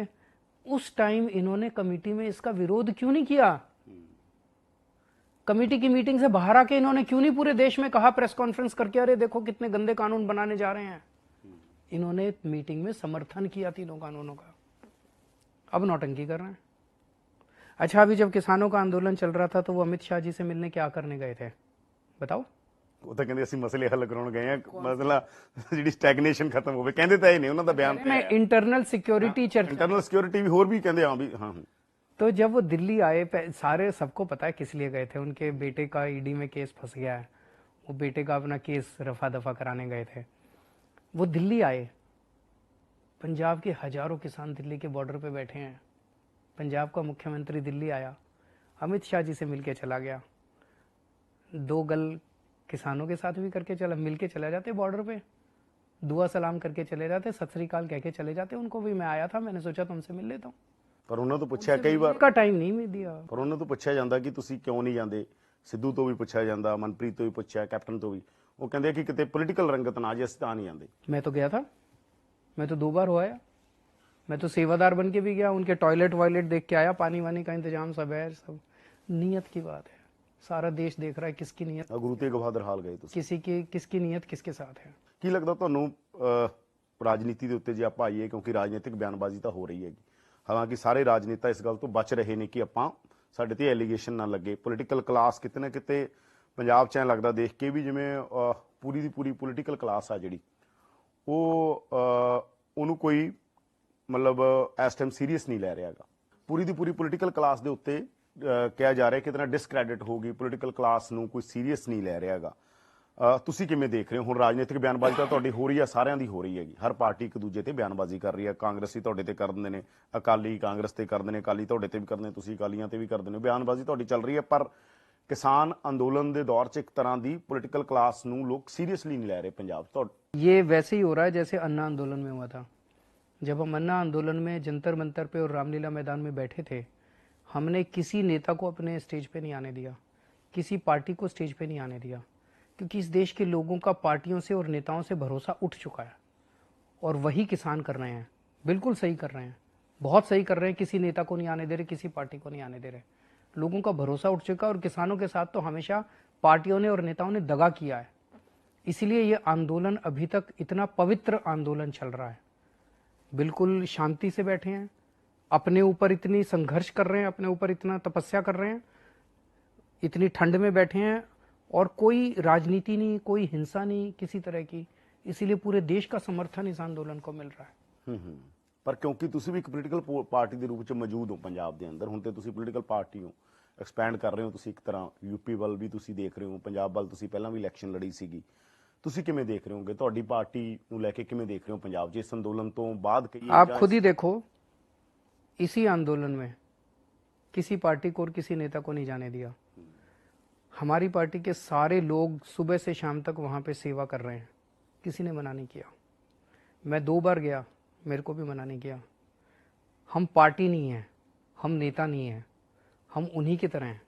उस टाइम इन्होंने कमेटी में इसका विरोध क्यों नहीं किया? कमेटी की मीटिंग से बाहर आके इन्होंने क्यों नहीं पूरे देश में कहा, प्रेस कॉन्फ्रेंस करके, अरे देखो कितने गंदे कानून बनाने जा रहे हैं? इन्होंने मीटिंग में समर्थन किया तीनों कानूनों का। अब नौटंकी कर रहे हैं। अच्छा, अभी जब किसानों का आंदोलन चल रहा था तो वो अमित शाह जी से मिलने क्या करने गए थे बताओ? ਉਹ ਤਾਂ ਕਹਿੰਦੇ ਅਸੀਂ ਮਸਲੇ ਹੱਲ ਕਰਾਉਣ ਗਏ ਆ, ਮਸਲਾ ਜਿਹੜੀ ਸਟੈਗਨੇਸ਼ਨ ਖਤਮ ਹੋਵੇ, ਕਹਿੰਦੇ ਤਾਂ ਇਹ ਨਹੀਂ, ਉਹਨਾਂ ਦਾ ਬਿਆਨ ਤੇ ਹੈ इंटरनल सिक्योरिटी चर्चा। ਇੰਟਰਨਲ ਸਿਕਿਉਰਿਟੀ ਵੀ ਹੋਰ ਵੀ ਕਹਿੰਦੇ ਹਾਂ ਵੀ ਹਾਂ। तो जब वो दिल्ली आए, सारे सबको पता है किस लिए गए थे, उनके बेटे का ईडी में केस फंस गया है, वो बेटे का अपना केस रफा दफा कराने गए थे। वो दिल्ली आए, पंजाब के हजारों किसान दिल्ली के बॉर्डर पे बैठे हैं, पंजाब का मुख्यमंत्री दिल्ली आया, अमित शाह जी से मिलके चला गया, 2 गल किसानों के साथ भी करके चला, मिलके चले जाते बॉर्डर पे, दुआ सलाम करके चले जाते, सत श्री अकाल कह के चले जाते। उनको भी मैं आया था, मैंने सोचा तुमसे मिल लेता हूँ, ਪਰ ਉਹਨਾਂ ਤੋਂ ਪੁੱਛਿਆ ਕਈ ਵਾਰ, का टाइम नहीं मिल दिया। ਪਰ ਉਹਨਾਂ ਤੋਂ ਪੁੱਛਿਆ ਜਾਂਦਾ ਕਿ ਤੁਸੀਂ ਕਿਉਂ ਨਹੀਂ ਜਾਂਦੇ, ਸਿੱਧੂ ਤੋਂ ਵੀ ਪੁੱਛਿਆ ਜਾਂਦਾ, ਮਨਪ੍ਰੀਤ ਤੋਂ ਵੀ ਪੁੱਛਿਆ, ਕੈਪਟਨ ਤੋਂ ਵੀ, ਉਹ ਕਹਿੰਦੇ ਕਿ ਕਿਤੇ ਪੋਲੀਟੀਕਲ ਰੰਗਤ ਨਾ ਜੇ ਅਸੀਂ ਤਾਂ ਨਹੀਂ ਆਉਂਦੇ। मैं तो गया था, मैं तो 2 बार हो आया। मैं तो सेवादार बन के भी गया, उनके टॉयलेट वॉयलेट देख के आया, पानी वानी का इंतजाम सब है। सब नीयत की बात है, सारा देश देख रहा है किसकी नीयत, ਗੁਰੂ ਤੇਗ ਬਹਾਦਰ ਹਾਲ ਗਏ ਤੁਸੀਂ, किसकी नीयत किसके साथ है। ਕੀ ਲੱਗਦਾ ਤੁਹਾਨੂੰ ਰਾਜਨੀਤੀ ਦੇ ਉੱਤੇ ਜੇ ਆਪਾਂ ਆਈਏ, ਕਿਉਂਕਿ ਰਾਜਨੀਤਿਕ ਬਿਆਨਬਾਜ਼ੀ ਤਾਂ ਹੋ ਰਹੀ ਹੈਗੀ, ਹਾਲਾਂਕਿ ਸਾਰੇ ਰਾਜਨੇਤਾ ਇਸ ਗੱਲ ਤੋਂ ਬਚ ਰਹੇ ਨੇ ਕਿ ਆਪਾਂ ਸਾਡੇ ਤੇ ਐਲੀਗੇਸ਼ਨ ਨਾ ਲੱਗੇ। ਪੋਲੀਟੀਕਲ ਕਲਾਸ ਕਿਤੇ ਨਾ ਕਿਤੇ ਪੰਜਾਬ 'ਚ ਐਂ ਲੱਗਦਾ ਦੇਖ ਕੇ ਵੀ ਜਿਵੇਂ ਪੂਰੀ ਦੀ ਪੂਰੀ ਪੋਲੀਟੀਕਲ ਕਲਾਸ ਆ ਜਿਹੜੀ ਉਹ ਉਹਨੂੰ ਕੋਈ ਮਤਲਬ ਇਸ ਟਾਈਮ ਸੀਰੀਅਸ ਨਹੀਂ ਲੈ ਰਿਹਾ ਹੈਗਾ। ਪੂਰੀ ਦੀ ਪੂਰੀ ਪੋਲੀਟੀਕਲ ਕਲਾਸ ਦੇ ਉੱਤੇ ਕਿਹਾ ਜਾ ਰਿਹਾ ਕਿ ਕਿਤਨਾ ਡਿਸਕ੍ਰੈਡਿਟ ਹੋ ਗਈ, ਪੋਲੀਟੀਕਲ ਕਲਾਸ ਨੂੰ ਕੋਈ ਸੀਰੀਅਸ ਨਹੀਂ ਲੈ ਰਿਹਾ ਹੈਗਾ। ਤੁਸੀਂ ਕਿਵੇਂ ਦੇਖ ਰਹੇ ਹੋ? ਹੁਣ ਰਾਜਨੀਤਿਕ ਬਿਆਨਬਾਜ਼ੀ ਤਾਂ ਤੁਹਾਡੀ ਹੋ ਰਹੀ ਆ, ਸਾਰਿਆਂ ਦੀ ਹੋ ਰਹੀ ਹੈਗੀ, ਹਰ ਪਾਰਟੀ ਇੱਕ ਦੂਜੇ ਤੇ ਬਿਆਨਬਾਜ਼ੀ ਕਰ ਰਹੀ ਹੈ। ਕਾਂਗਰਸੀ ਤੁਹਾਡੇ ਤੇ ਕਰ ਦਿੰਦੇ ਨੇ, ਅਕਾਲੀ ਕਾਂਗਰਸ ਤੇ ਕਰਦੇ ਨੇ, ਅਕਾਲੀ ਤੁਹਾਡੇ ਤੇ ਵੀ ਕਰਦੇ ਨੇ, ਤੁਸੀਂ ਅਕਾਲੀਆਂ ਤੇ ਵੀ ਕਰਦੇ ਨੇ, ਬਿਆਨਬਾਜ਼ੀ ਤੁਹਾਡੀ ਚੱਲ ਰਹੀ ਹੈ। ਪਰ ਕਿਸਾਨ ਅੰਦੋਲਨ ਦੇ ਦੌਰ 'ਚ ਇੱਕ ਤਰ੍ਹਾਂ ਦੀ ਪੋਲੀਟੀਕਲ ਕਲਾਸ ਨੂੰ ਲੋਕ ਸੀਰੀਅਸਲੀ ਨਹੀਂ ਲੈ ਰਹੇ ਪੰਜਾਬ 'ਚ। ये वैसे ही हो रहा है जैसे अन्ना आंदोलन में हुआ था। जब हम अन्ना आंदोलन में जंतर मंतर पे और रामलीला मैदान में बैठे थे, हमने किसी नेता को अपने स्टेज पे नहीं आने दिया, किसी पार्टी को स्टेज पे नहीं आने दिया, क्योंकि इस देश के लोगों का पार्टियों से और नेताओं से भरोसा उठ चुका है। और वही किसान कर रहे हैं, बिल्कुल सही कर रहे हैं, बहुत सही कर रहे हैं। किसी नेता को नहीं आने दे रहे, किसी पार्टी को नहीं आने दे रहे। लोगों का भरोसा उठ चुका है। और किसानों के साथ तो हमेशा पार्टियों ने और नेताओं ने दगा किया है। इसलिए ये आंदोलन अभी तक इतना पवित्र आंदोलन चल रहा है। बिल्कुल शांति से बैठे हैं, अपने ऊपर इतनी संघर्ष कर रहे हैं, अपने ऊपर इतना तपस्या कर रहे हैं, इतनी ठंड में बैठे हैं, और कोई राजनीति नहीं, कोई हिंसा नहीं किसी तरह की। इसीलिए पूरे देश का समर्थन इस आंदोलन को मिल रहा है। ਪਰ ਕਿਉਂਕਿ ਤੁਸੀਂ ਵੀ ਇੱਕ ਪੋਲੀਟੀਕਲ ਪਾਰਟੀ ਦੇ ਰੂਪ 'ਚ ਮੌਜੂਦ ਹੋ ਪੰਜਾਬ ਦੇ ਅੰਦਰ, ਹੁਣ ਤੇ ਤੁਸੀਂ ਪੋਲੀਟੀਕਲ ਪਾਰਟੀ ਹੋ, ਐਕਸਪੈਂਡ ਕਰ ਰਹੇ ਹੋ ਤੁਸੀਂ ਇੱਕ ਤਰ੍ਹਾਂ, ਯੂਪੀ ਵੱਲ ਵੀ ਤੁਸੀਂ ਦੇਖ ਰਹੇ ਹੋ, ਪੰਜਾਬ ਵੱਲ ਤੁਸੀਂ ਪਹਿਲਾਂ ਵੀ ਇਲੈਕਸ਼ਨ ਲੜੀ ਸੀਗੀ, ਤੁਸੀਂ ਕਿਵੇਂ ਦੇਖ ਰਹੇ ਹੋਗੇ? ਤੁਹਾਡੀ ਪਾਰਟੀ ਨੂੰ ਲੈ ਕੇ ਕਿਵੇਂ ਦੇਖ ਰਹੇ ਹੋ ਪੰਜਾਬ 'ਚ ਇਸ ਅੰਦੋਲਨ ਤੋਂ ਬਾਅਦ? आप खुद ही देखो, इसी आंदोलन में किसी पार्टी को और किसी नेता को नहीं जाने दिया। हमारी पार्टी के सारे लोग सुबह से शाम तक वहाँ पे सेवा कर रहे हैं, किसी ने मना नहीं किया। मैं 2 बार गया, मेरे को भी मना नहीं किया। हम पार्टी नहीं हैं, हम नेता नहीं हैं, हम उन्हीं की तरह हैं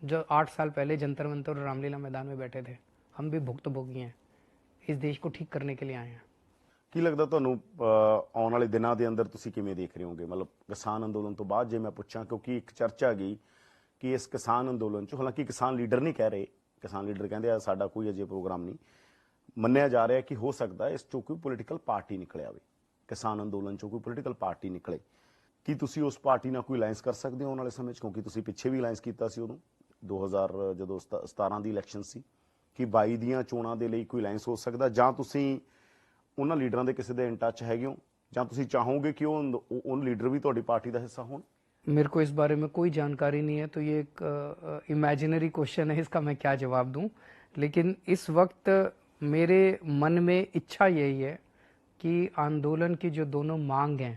जो 8 साल पहले जंतर मंतर और रामलीला मैदान में बैठे थे। हम भी भुक्तभोगी हैं, इस देश को ठीक करने के लिए आए हैं। ਕੀ ਲੱਗਦਾ ਤੁਹਾਨੂੰ ਆਉਣ ਵਾਲੇ ਦਿਨਾਂ ਦੇ ਅੰਦਰ ਤੁਸੀਂ ਕਿਵੇਂ ਦੇਖ ਰਹੇ ਹੋਗੇ? ਮਤਲਬ ਕਿਸਾਨ ਅੰਦੋਲਨ ਤੋਂ ਬਾਅਦ ਜੇ ਮੈਂ ਪੁੱਛਾਂ, ਕਿਉਂਕਿ ਇੱਕ ਚਰਚਾ ਗਈ ਕਿ ਇਸ ਕਿਸਾਨ ਅੰਦੋਲਨ 'ਚ, ਹਾਲਾਂਕਿ ਕਿਸਾਨ ਲੀਡਰ ਨਹੀਂ ਕਹਿ ਰਹੇ, ਕਿਸਾਨ ਲੀਡਰ ਕਹਿੰਦੇ ਆ ਸਾਡਾ ਕੋਈ ਅਜੇ ਪ੍ਰੋਗਰਾਮ ਨਹੀਂ, ਮੰਨਿਆ ਜਾ ਰਿਹਾ ਕਿ ਹੋ ਸਕਦਾ ਇਸ 'ਚੋਂ ਕੋਈ ਪੋਲੀਟੀਕਲ ਪਾਰਟੀ ਨਿਕਲਿਆ ਹੋਵੇ, ਕਿਸਾਨ ਅੰਦੋਲਨ 'ਚੋਂ ਕੋਈ ਪੋਲੀਟੀਕਲ ਪਾਰਟੀ ਨਿਕਲੇ। ਕੀ ਤੁਸੀਂ ਉਸ ਪਾਰਟੀ ਨਾਲ ਕੋਈ ਅਲਾਈਅੰਸ ਕਰ ਸਕਦੇ ਹੋ ਆਉਣ ਵਾਲੇ ਸਮੇਂ 'ਚ? ਕਿਉਂਕਿ ਤੁਸੀਂ ਪਿੱਛੇ ਵੀ ਅਲਾਈਅੰਸ ਕੀਤਾ ਸੀ ਉਦੋਂ 2000 ਜਦੋਂ 17 ਦੀ ਇਲੈਕਸ਼ਨ ਸੀ, ਕਿ 22 ਦੀਆਂ ਚੋਣਾਂ ਦੇ ਲਈ ਕੋਈ ਅਲਾਈਅੰਸ ਹੋ ਸਕਦਾ, ਜਾਂ ਤੁਸੀਂ ਉਹਨਾਂ ਲੀਡਰਾਂ ਦੇ ਕਿਸੇ ਦੇ ਇਨ ਟੱਚ ਹੈਗੇ ਹੋ, ਜਾਂ ਤੁਸੀਂ ਚਾਹੋਗੇ ਕਿ ਉਹ ਲੀਡਰ ਵੀ ਤੁਹਾਡੀ ਪਾਰਟੀ ਦਾ ਹਿੱਸਾ ਹੋਣ? मेरे को इस बारे में कोई जानकारी नहीं है, तो ये एक इमेजिनरी क्वेश्चन है, इसका मैं क्या जवाब दूं। लेकिन इस वक्त मेरे मन में इच्छा यही है कि आंदोलन की जो दोनों मांग हैं,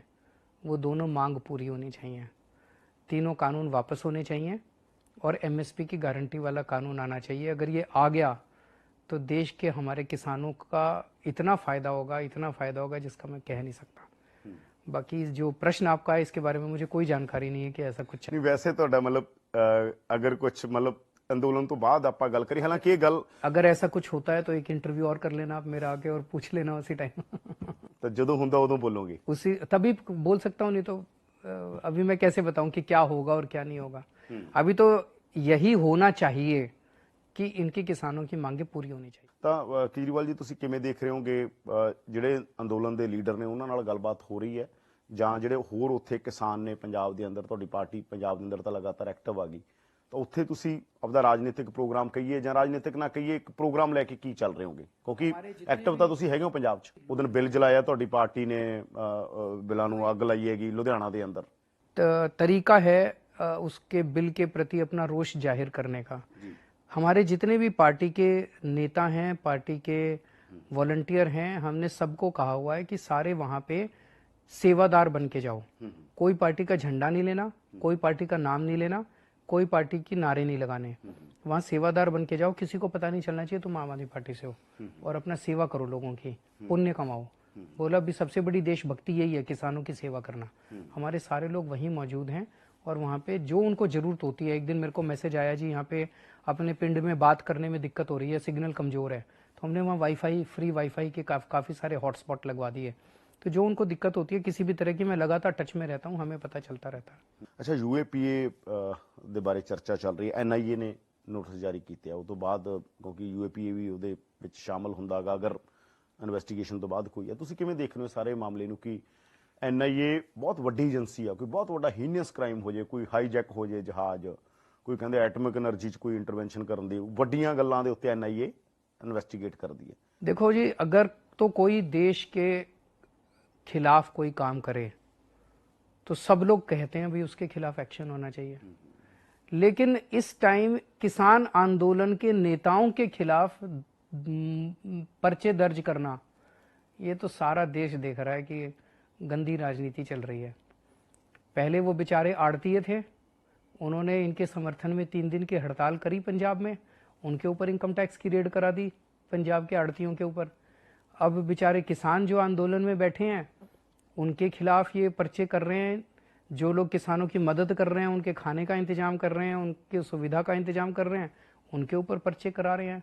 वो दोनों मांग पूरी होनी चाहिए। तीनों कानून वापस होने चाहिए और एमएसपी की गारंटी वाला कानून आना चाहिए। अगर ये आ गया तो देश के हमारे किसानों का इतना फ़ायदा होगा जिसका मैं कह नहीं सकता। बाकी जो प्रश्न आपका है इसके बारे में मुझे कोई जानकारी नहीं है कि ऐसा कुछ नहीं। वैसे ਤੁਹਾਡਾ ਮਤਲਬ अगर कुछ मतलब ਅੰਦੋਲਨ ਤੋਂ ਬਾਅਦ ਆਪਾਂ ਗੱਲ ਕਰੀ, ਹਾਲਾਂਕਿ ਇਹ ਗੱਲ अगर ऐसा कुछ होता है तो एक इंटरव्यू और कर लेना आप मेरा आके और पूछ लेना उसी टाइम। ਤਾਂ ਜਦੋਂ ਹੁੰਦਾ ਉਦੋਂ ਬੋਲੋਗੇ? उसी तभी बोल सकता हूँ, नहीं तो अभी मैं कैसे बताऊं कि क्या होगा और क्या नहीं होगा। अभी तो यही होना चाहिए कि इनके किसानों की मांगे पूरी होनी चाहिए। ਤਾਂ ਕੇਜਰੀਵਾਲ ਜੀ ਤੁਸੀਂ ਕਿਵੇਂ ਦੇਖ ਰਹੇ ਹੋਗੇ, ਜਿਹੜੇ ਅੰਦੋਲਨ ਦੇ ਲੀਡਰ ਨੇ ਉਹਨਾਂ ਨਾਲ ਗੱਲਬਾਤ ਹੋ ਰਹੀ ਹੈ, ਜਾਂ ਜਿਹੜੇ ਹੋਰ ਉੱਥੇ ਕਿਸਾਨ ਨੇ ਪੰਜਾਬ ਦੇ ਅੰਦਰ, ਤੁਹਾਡੀ ਪਾਰਟੀ ਪੰਜਾਬ ਦੇ ਅੰਦਰ ਤਾਂ ਲਗਾਤਾਰ ਐਕਟਿਵ ਆ ਗਈ, ਤਾਂ ਉੱਥੇ ਤੁਸੀਂ ਆਪਦਾ ਰਾਜਨੀਤਿਕ ਪ੍ਰੋਗਰਾਮ ਕਹੀਏ ਜਾਂ ਰਾਜਨੀਤਿਕ ਨਾ ਕਹੀਏ, ਇੱਕ ਪ੍ਰੋਗਰਾਮ ਲੈ ਕੇ ਕੀ ਚੱਲ ਰਹੇ ਹੋਗੇ? ਕਿਉਂਕਿ ਐਕਟਿਵ ਤਾਂ ਤੁਸੀਂ ਹੈਗੇ ਹੋ ਪੰਜਾਬ 'ਚ। ਉਹ ਦਿਨ ਬਿੱਲ ਜਲਾਇਆ ਤੁਹਾਡੀ ਪਾਰਟੀ ਨੇ, ਬਿੱਲਾਂ ਨੂੰ ਅੱਗ ਲਾਈ ਹੈਗੀ ਲੁਧਿਆਣਾ ਦੇ ਅੰਦਰ। तरीका है उसके बिल के प्रति अपना रोष जाहिर करने का। हमारे जितने भी पार्टी के नेता हैं, पार्टी के वॉलंटियर हैं, हमने सबको कहा हुआ है कि सारे वहाँ पे सेवादार बन के जाओ। कोई पार्टी का झंडा नहीं लेना, कोई पार्टी का नाम नहीं लेना, कोई पार्टी की नारे नहीं लगाने। वहाँ सेवादार बन के जाओ, किसी को पता नहीं चलना चाहिए तुम आम आदमी पार्टी से हो, और अपना सेवा करो, लोगों की पुण्य कमाओ। बोला भी सबसे बड़ी देशभक्ति यही है, किसानों की सेवा करना। हमारे सारे लोग वहीं मौजूद हैं और वहाँ पे जो उनको ज़रूरत होती है। एक दिन मेरे को मैसेज आया जी यहाँ पे अपने पिंड में बात करने में दिक्कत हो रही है, सिग्नल कमज़ोर है, तो हमने वहाँ वाईफाई, फ्री वाईफाई के काफ़ी सारे हॉटस्पॉट लगवा दिए। तो जो उनको दिक्कत होती है किसी भी तरह की, मैं लगातार टच में रहता हूँ, हमें पता चलता रहता है। ਅੱਛਾ ਯੂਏਪੀਏ ਦੇ ਬਾਰੇ ਚਰਚਾ ਚੱਲ ਰਹੀ ਹੈ, ਐਨਆਈਏ ਨੇ ਨੋਟਿਸ ਜਾਰੀ ਕੀਤੇ ਆ ਉਹ ਤੋਂ ਬਾਅਦ, ਕਿਉਂਕਿ ਯੂਏਪੀਏ ਵੀ ਉਹਦੇ ਵਿੱਚ ਸ਼ਾਮਲ ਹੁੰਦਾਗਾ ਅਗਰ ਇਨਵੈਸਟੀਗੇਸ਼ਨ ਤੋਂ ਬਾਅਦ ਕੋਈ ਹੈ। ਤੁਸੀਂ ਕਿਵੇਂ ਦੇਖਦੇ ਹੋ ਸਾਰੇ ਮਾਮਲੇ ਨੂੰ ਕਿ ਐਨਆਈਏ ਬਹੁਤ ਵੱਡੀ ਏਜੰਸੀ ਆ, ਕੋਈ ਬਹੁਤ ਵੱਡਾ ਹੀਨੀਅਸ ਕ੍ਰਾਈਮ ਹੋ ਜੇ, ਕੋਈ ਹਾਈਜੈਕ ਹੋ ਜੇ ਜਹਾਜ਼, ਕੋਈ ਕਹਿੰਦੇ ਐਟਮਿਕ એનર્ਜੀ 'ਚ ਕੋਈ ਇੰਟਰਵੈਂਸ਼ਨ ਕਰਨ ਦੀ, ਵੱਡੀਆਂ ਗੱਲਾਂ ਦੇ ਉੱਤੇ ਐਨਆਈਏ ਇਨਵੈਸਟੀਗੇਟ ਕਰਦੀ ਹੈ। देखो जी, अगर तो कोई देश के खिलाफ कोई काम करे तो सब लोग कहते हैं भाई उसके खिलाफ एक्शन होना चाहिए, लेकिन इस टाइम किसान आंदोलन के नेताओं के खिलाफ पर्चे दर्ज करना, ये तो सारा देश देख रहा है कि गंदी राजनीति चल रही है। पहले वो बेचारे आड़तीये थे, उन्होंने इनके समर्थन में 3 दिन की हड़ताल करी पंजाब में, उनके ऊपर इनकम टैक्स की रेड करा दी पंजाब के आड़तियों के ऊपर। अब बेचारे किसान जो आंदोलन में बैठे हैं उनके खिलाफ ये पर्चे कर रहे हैं, जो लोग किसानों की मदद कर रहे हैं, उनके खाने का इंतजाम कर रहे हैं, उनकी सुविधा का इंतजाम कर रहे हैं, उनके ऊपर पर्चे करा रहे हैं।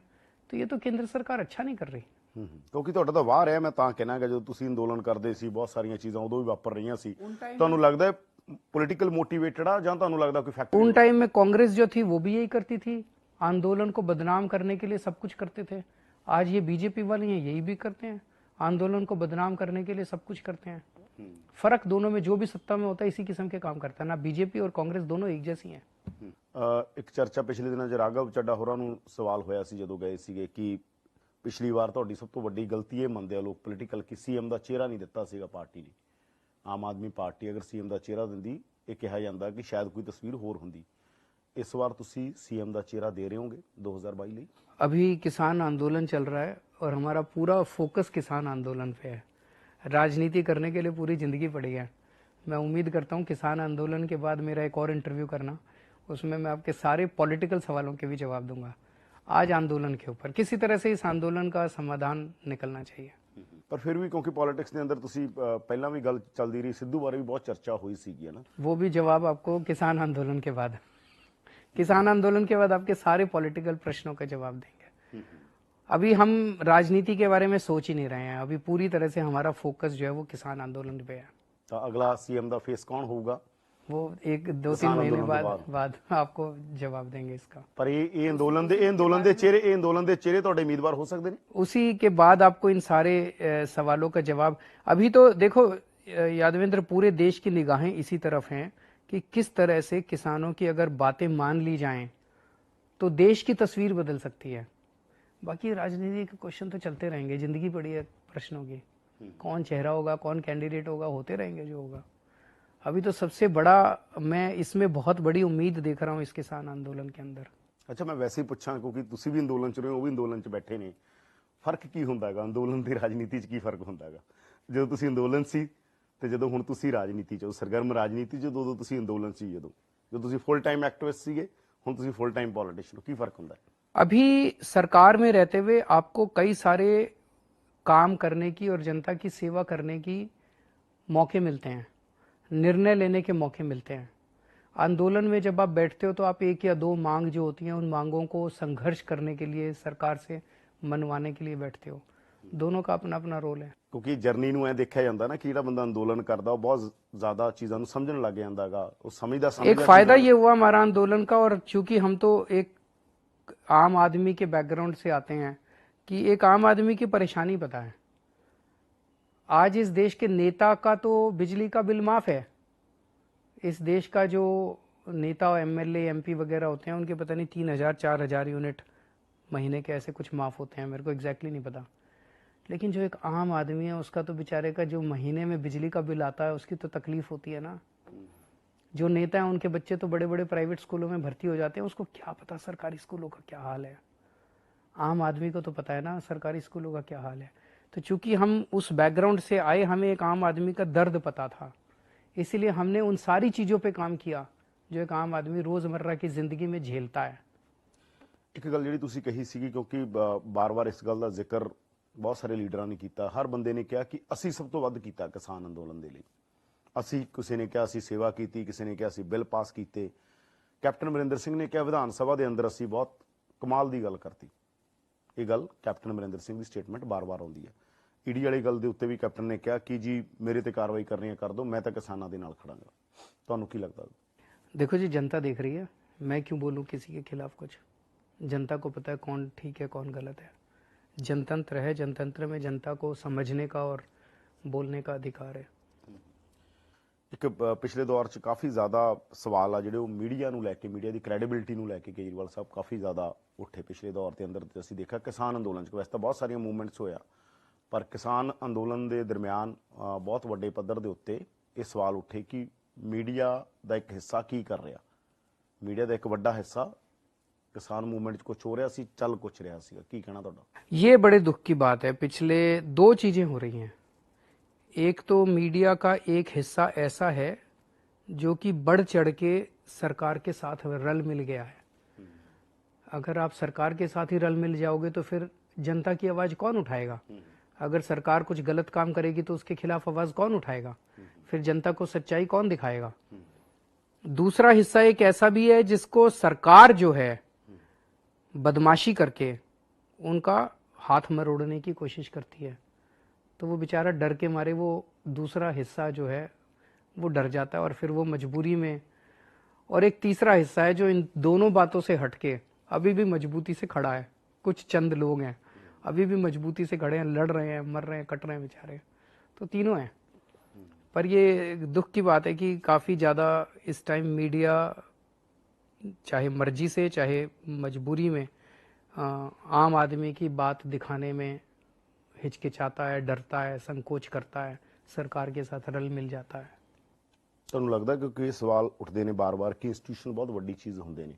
तो ये तो केंद्र सरकार अच्छा नहीं कर रही। ਕਿਉਂਕਿ ਤੁਹਾਡਾ ਤਾਂ ਵਾਹ ਰਿਹਾ, ਮੈਂ ਤਾਂ ਕਹਿਣਾ ਕਿ ਜਦੋਂ ਤੁਸੀਂ ਅੰਦੋਲਨ ਕਰਦੇ ਸੀ ਬਹੁਤ ਸਾਰੀਆਂ ਚੀਜ਼ਾਂ ਉਦੋਂ ਵੀ ਵਾਪਰ ਰਹੀਆਂ ਸੀ, ਤੁਹਾਨੂੰ ਲੱਗਦਾ ਹੈ ਪੋलिटिकल मोटिवेटेड आ ਜਾਂ ਤੁਹਾਨੂੰ ਲੱਗਦਾ ਕੋਈ फैक्टर? उन टाइम में कांग्रेस जो थी वो भी यही करती थी, आंदोलन को बदनाम करने के लिए सब कुछ करते थे। आज ये बीजेपी वाले हैं, यही भी करते हैं, आंदोलन को बदनाम करने के लिए सब कुछ करते हैं। फर्क दोनों में, जो भी सत्ता में होता है इसी किस्म के काम करता है ना। बीजेपी और कांग्रेस दोनों एक जैसी हैं। ਇੱਕ ਚਰਚਾ ਪਿਛਲੇ ਦਿਨਾਂ 'ਚ ਰਾਘਵ ਚੱਡਾ ਹੋਰਾਂ ਨੂੰ ਸਵਾਲ ਹੋਇਆ ਸੀ ਜਦੋਂ ਗਏ ਸੀਗੇ ਕਿ ਪਿਛਲੀ ਵਾਰ ਤੁਹਾਡੀ ਸਭ ਤੋਂ ਵੱਡੀ ਗਲਤੀ ਇਹ ਮੰਨਦੇ ਆ ਲੋਕ ਪੋਲੀਟੀਕਲ ਕਿ ਸੀਐਮ ਦਾ ਚਿਹਰਾ ਨਹੀਂ ਦਿੱਤਾ ਸੀਗਾ ਪਾਰਟੀ ਨੇ। ਆਮ ਆਦਮੀ ਪਾਰਟੀ ਅਗਰ ਸੀਐਮ ਦਾ ਚਿਹਰਾ ਦਿੰਦੀ, ਇਹ ਕਿਹਾ ਜਾਂਦਾ ਕਿ ਸ਼ਾਇਦ ਕੋਈ ਤਸਵੀਰ ਹੋਰ ਹੁੰਦੀ। इस बार तुसी सीएम ਦਾ ਚਿਹਰਾ ਦੇ ਰਹੇ होंगे 2022 ਲਈ? अभी किसान आंदोलन चल रहा है और हमारा पूरा फोकस किसान आंदोलन पे है। राजनीति करने के लिए पूरी जिंदगी पड़ी है। मैं उम्मीद करता हूँ किसान आंदोलन के बाद मेरा एक और इंटरव्यू करना, उसमें मैं आपके सारे पॉलिटिकल सवालों के भी जवाब दूंगा। आज आंदोलन के ऊपर किसी तरह से इस आंदोलन का समाधान निकलना चाहिए। ਪਰ ਫਿਰ ਵੀ ਕਿਉਂਕਿ ਪੋਲਿਟਿਕਸ ਦੇ ਅੰਦਰ ਤੁਸੀਂ ਪਹਿਲਾਂ ਵੀ ਗੱਲ ਚੱਲਦੀ ਰਹੀ, ਸਿੱਧੂ ਬਾਰੇ ਵੀ ਬਹੁਤ ਚਰਚਾ ਹੋਈ ਸੀਗੀ, ਹੈ ਨਾ? वो भी जवाब आपको किसान आंदोलन के बाद, किसान आंदोलन के बाद आपके सारे पॉलिटिकल प्रश्नों का जवाब देंगे। अभी हम राजनीति के बारे में सोच ही नहीं रहे हैं, अभी पूरी तरह से हमारा फोकस जो है वो किसान आंदोलन पे है। ਤਾਂ ਅਗਲਾ ਸੀਐਮ ਦਾ ਫੇਸ ਕੌਣ ਹੋਊਗਾ? वो 1-2-3 महीने बाद आपको जवाब देंगे इसका। ਪਰ ਇਹ ਅੰਦੋਲਨ ਦੇ ਚਿਹਰੇ ਤੁਹਾਡੇ ਉਮੀਦਵਾਰ ਹੋ ਸਕਦੇ ਨੇ? उसी के बाद आपको इन सारे सवालों का जवाब। अभी तो देखो यादवेंद्र, पूरे देश की निगाहें इसी तरफ हैं कि किस तरह से किसानों की अगर बातें मान ली जाएं तो देश की तस्वीर बदल सकती है। बाकी राजनीति के क्वेश्चन तो चलते रहेंगे, जिंदगी पड़ी है प्रश्नों की, कौन चेहरा होगा, कौन कैंडिडेट होगा, होते रहेंगे जो होगा। अभी तो सबसे बड़ा, मैं इसमें बहुत बड़ी उम्मीद देख रहा हूँ इस किसान आंदोलन के अंदर। ਅੱਛਾ, ਮੈਂ ਵੈਸੇ ਹੀ ਪੁੱਛਾਂ ਕਿਉਂਕਿ ਤੁਸੀਂ ਵੀ ਅੰਦੋਲਨ 'ਚ ਰਹੇ ਹੋ, ਉਹ ਵੀ ਅੰਦੋਲਨ 'ਚ ਬੈਠੇ ਨੇ, ਫਰਕ ਕੀ ਹੁੰਦਾ ਹੈਗਾ ਅੰਦੋਲਨ ਤੇ ਰਾਜਨੀਤੀ 'ਚ? ਕੀ ਫਰਕ ਹੁੰਦਾ ਹੈਗਾ ਜਦੋਂ ਤੁਸੀਂ ਅੰਦੋਲਨ ਸੀ ਤੇ ਜਦੋਂ ਹੁਣ ਤੁਸੀਂ ਰਾਜਨੀਤੀ 'ਚ ਹੋ, ਸਰਗਰਮ ਰਾਜਨੀਤੀ 'ਚ? ਉਦੋਂ ਤੁਸੀਂ ਅੰਦੋਲਨ ਸੀ, ਜਦੋਂ ਤੁਸੀਂ ਫੁੱਲ ਟਾਈਮ ਐਕਟਿਵਿਸਟ ਸੀਗੇ, ਹੁਣ ਤੁਸੀਂ ਫੁੱਲ ਟਾइम पॉलिटिशियन हो, ਕੀ फर्क ਹੁੰਦਾ है? अभी सरकार में रहते हुए आपको कई सारे काम करने की और जनता की सेवा करने की मौके मिलते हैं, निर्णय लेने के मौके मिलते हैं। आंदोलन में जब आप बैठते हो तो आप 1 या 2 मांग जो होती हैं उन मांगों को संघर्ष करने के लिए, सरकार से मनवाने के लिए बैठते हो। दोनों का अपना अपना रोल है। ਕਿਉਂਕਿ ਜਰਨੀ ਨੂੰ ਐ ਦੇਖਿਆ ਜਾਂਦਾ ਨਾ ਕਿ ਜਿਹੜਾ ਬੰਦਾ ਅੰਦੋਲਨ ਕਰਦਾ ਉਹ ਬਹੁਤ ਜ਼ਿਆਦਾ ਚੀਜ਼ਾਂ ਨੂੰ ਸਮਝਣ ਲੱਗ ਜਾਂਦਾਗਾ, ਉਹ ਸਮਝਦਾ एक फायदा ये हुआ हमारा आंदोलन का, और चूंकि हम तो एक आम आदमी के बैकग्राउंड से आते हैं, कि एक आम आदमी की परेशानी पता है। आज इस देश के नेता का तो बिजली का बिल माफ है, इस देश का जो नेता और एमएलए एमपी वगैरह होते हैं उनके पता नहीं 3,000-4,000 यूनिट महीने के ऐसे कुछ माफ होते हैं, मेरे को एग्जैक्टली नहीं पता। लेकिन जो एक आम आदमी है उसका तो बेचारे का जो महीने में बिजली का बिल आता है उसकी तो तकलीफ होती है ना। जो नेता है उनके बच्चे तो बड़े बड़े प्राइवेट स्कूलों में भर्ती हो जाते हैं, उसको क्या पता सरकारी स्कूलों का क्या हाल है। आम आदमी को तो पता है ना सरकारी स्कूलों का क्या हाल है। तो चूंकि हम उस बैकग्राउंड से आए, हमें एक आम आदमी का दर्द पता था, इसीलिए हमने उन सारी चीज़ों पे काम किया जो एक आम आदमी रोज़मर्रा की ज़िंदगी में झेलता है। ਇੱਕ ਗੱਲ ਜਿਹੜੀ ਤੁਸੀਂ ਕਹੀ ਸੀਗੀ, ਕਿਉਂਕਿ ਬਾਰ-ਬਾਰ ਇਸ ਗੱਲ ਦਾ ਜ਼ਿਕਰ ਬਹੁਤ ਸਾਰੇ ਲੀਡਰਾਂ ਨੇ ਕੀਤਾ, ਹਰ ਬੰਦੇ ਨੇ ਕਿਹਾ ਕਿ ਅਸੀਂ ਸਭ ਤੋਂ ਵੱਧ ਕੀਤਾ ਕਿਸਾਨ ਅੰਦੋਲਨ ਦੇ ਲਈ। ਅਸੀਂ, ਕਿਸੇ ਨੇ ਕਿਹਾ ਅਸੀਂ ਸੇਵਾ ਕੀਤੀ, ਕਿਸੇ ਨੇ ਕਿਹਾ ਅਸੀਂ ਬਿੱਲ ਪਾਸ ਕੀਤੇ, ਕੈਪਟਨ ਅਮਰਿੰਦਰ ਸਿੰਘ ਨੇ ਕਿਹਾ ਵਿਧਾਨ ਸਭਾ ਦੇ ਅੰਦਰ ਅਸੀਂ ਬਹੁਤ ਕਮਾਲ ਦੀ ਗੱਲ ਕਰਤੀ। ਇਹ ਗੱਲ ਕੈਪਟਨ ਅਮਰਿੰਦਰ ਸਿੰਘ ਦੀ ਸਟੇਟਮੈਂਟ ਬਾਰ-ਬਾਰ ਆਉਂਦੀ ਹੈ। ਈਡੀ ਵਾਲੀ ਗੱਲ ਦੇ ਉੱਤੇ ਵੀ ਕੈਪਟਨ ਨੇ ਕਿਹਾ ਕਿ ਜੀ ਮੇਰੇ ਤੇ ਕਾਰਵਾਈ ਕਰਨੀ ਹੈ ਕਰ ਦਿਓ, ਮੈਂ ਤਾਂ ਕਿਸਾਨਾਂ ਦੇ ਨਾਲ ਖੜਾਂਗਾ। ਤੁਹਾਨੂੰ ਕੀ ਲੱਗਦਾ? देखो जी, जनता देख रही है, मैं क्यों बोलूं किसी के खिलाफ कुछ। जनता को पता है कौन ठीक है कौन गलत है। जनतंत्र है, जनतंत्र में जनता को समझने का और बोलने का अधिकार है। ਇੱਕ ਪਿਛਲੇ ਦੌਰ 'ਚ ਕਾਫੀ ਜ਼ਿਆਦਾ ਸਵਾਲ ਆ ਜਿਹੜੇ ਉਹ ਮੀਡੀਆ ਨੂੰ ਲੈ ਕੇ, ਮੀਡੀਆ ਦੀ ਕ੍ਰੈਡੀਬਿਲਿਟੀ ਨੂੰ ਲੈ ਕੇ ਕੇਜਰੀਵਾਲ ਸਾਹਿਬ ਕਾਫੀ ਜ਼ਿਆਦਾ ਉੱਠੇ ਪਿਛਲੇ ਦੌਰ ਦੇ ਅੰਦਰ। ਅਸੀਂ ਦੇਖਿਆ ਕਿਸਾਨ ਅੰਦੋਲਨ 'ਚ ਵੈਸੇ ਤਾਂ ਬਹੁਤ ਸਾਰੀਆਂ ਮੂਵਮੈਂਟਸ ਹੋਇਆ, ਪਰ ਕਿਸਾਨ ਅੰਦੋਲਨ ਦੇ ਦਰਮਿਆਨ ਬਹੁਤ ਵੱਡੇ ਪੱਧਰ ਦੇ ਉੱਤੇ ਇਹ ਸਵਾਲ ਉੱਠੇ ਕਿ ਮੀਡੀਆ ਦਾ ਇੱਕ ਹਿੱਸਾ ਕੀ ਕਰ ਰਿਹਾ। ਮੀਡੀਆ ਦਾ ਇੱਕ ਵੱਡਾ ਹਿੱਸਾ किसान मूवमेंट कुछ हो रहा सी, चल कुछ रहा सी, की कहना ਤੁਹਾਡਾ? ये बड़े दुख की बात है। पिछले दो चीजें हो रही हैं। एक तो मीडिया का एक हिस्सा ऐसा है जो कि बढ़ चढ़ के सरकार के साथ रल मिल गया है। अगर आप सरकार के साथ ही रल मिल जाओगे तो फिर जनता की आवाज कौन उठाएगा? अगर सरकार कुछ गलत काम करेगी तो उसके खिलाफ आवाज कौन उठाएगा? फिर जनता को सच्चाई कौन दिखाएगा? दूसरा हिस्सा एक ऐसा भी है जिसको सरकार जो है बदमाशी करके उनका हाथ मरोड़ने की कोशिश करती है, तो वो बेचारा डर के मारे वो दूसरा हिस्सा जो है वो डर जाता है और फिर वो मजबूरी में। और एक तीसरा हिस्सा है जो इन दोनों बातों से हटके अभी भी मजबूती से खड़ा है। कुछ चंद लोग हैं अभी भी मजबूती से खड़े हैं, लड़ रहे हैं, मर रहे हैं, कट रहे हैं बेचारे। तो तीनों हैं। पर ये दुख की बात है कि काफी ज्यादा इस टाइम मीडिया चाहे मर्जी से चाहे मजबूरी में आम आदमी की बात दिखाने में हिचकिचाता है, डरता है, संकोच करता है, सरकार के साथ रल मिल जाता है। ਤੁਹਾਨੂੰ ਲੱਗਦਾ ਕਿਉਂਕਿ ਇਹ ਸਵਾਲ ਉੱਠਦੇ ਨੇ ਬਾਰ-ਬਾਰ ਕਿ ਇੰਸਟੀਟਿਊਸ਼ਨ ਬਹੁਤ ਵੱਡੀ ਚੀਜ਼ ਹੁੰਦੇ ਨੇ।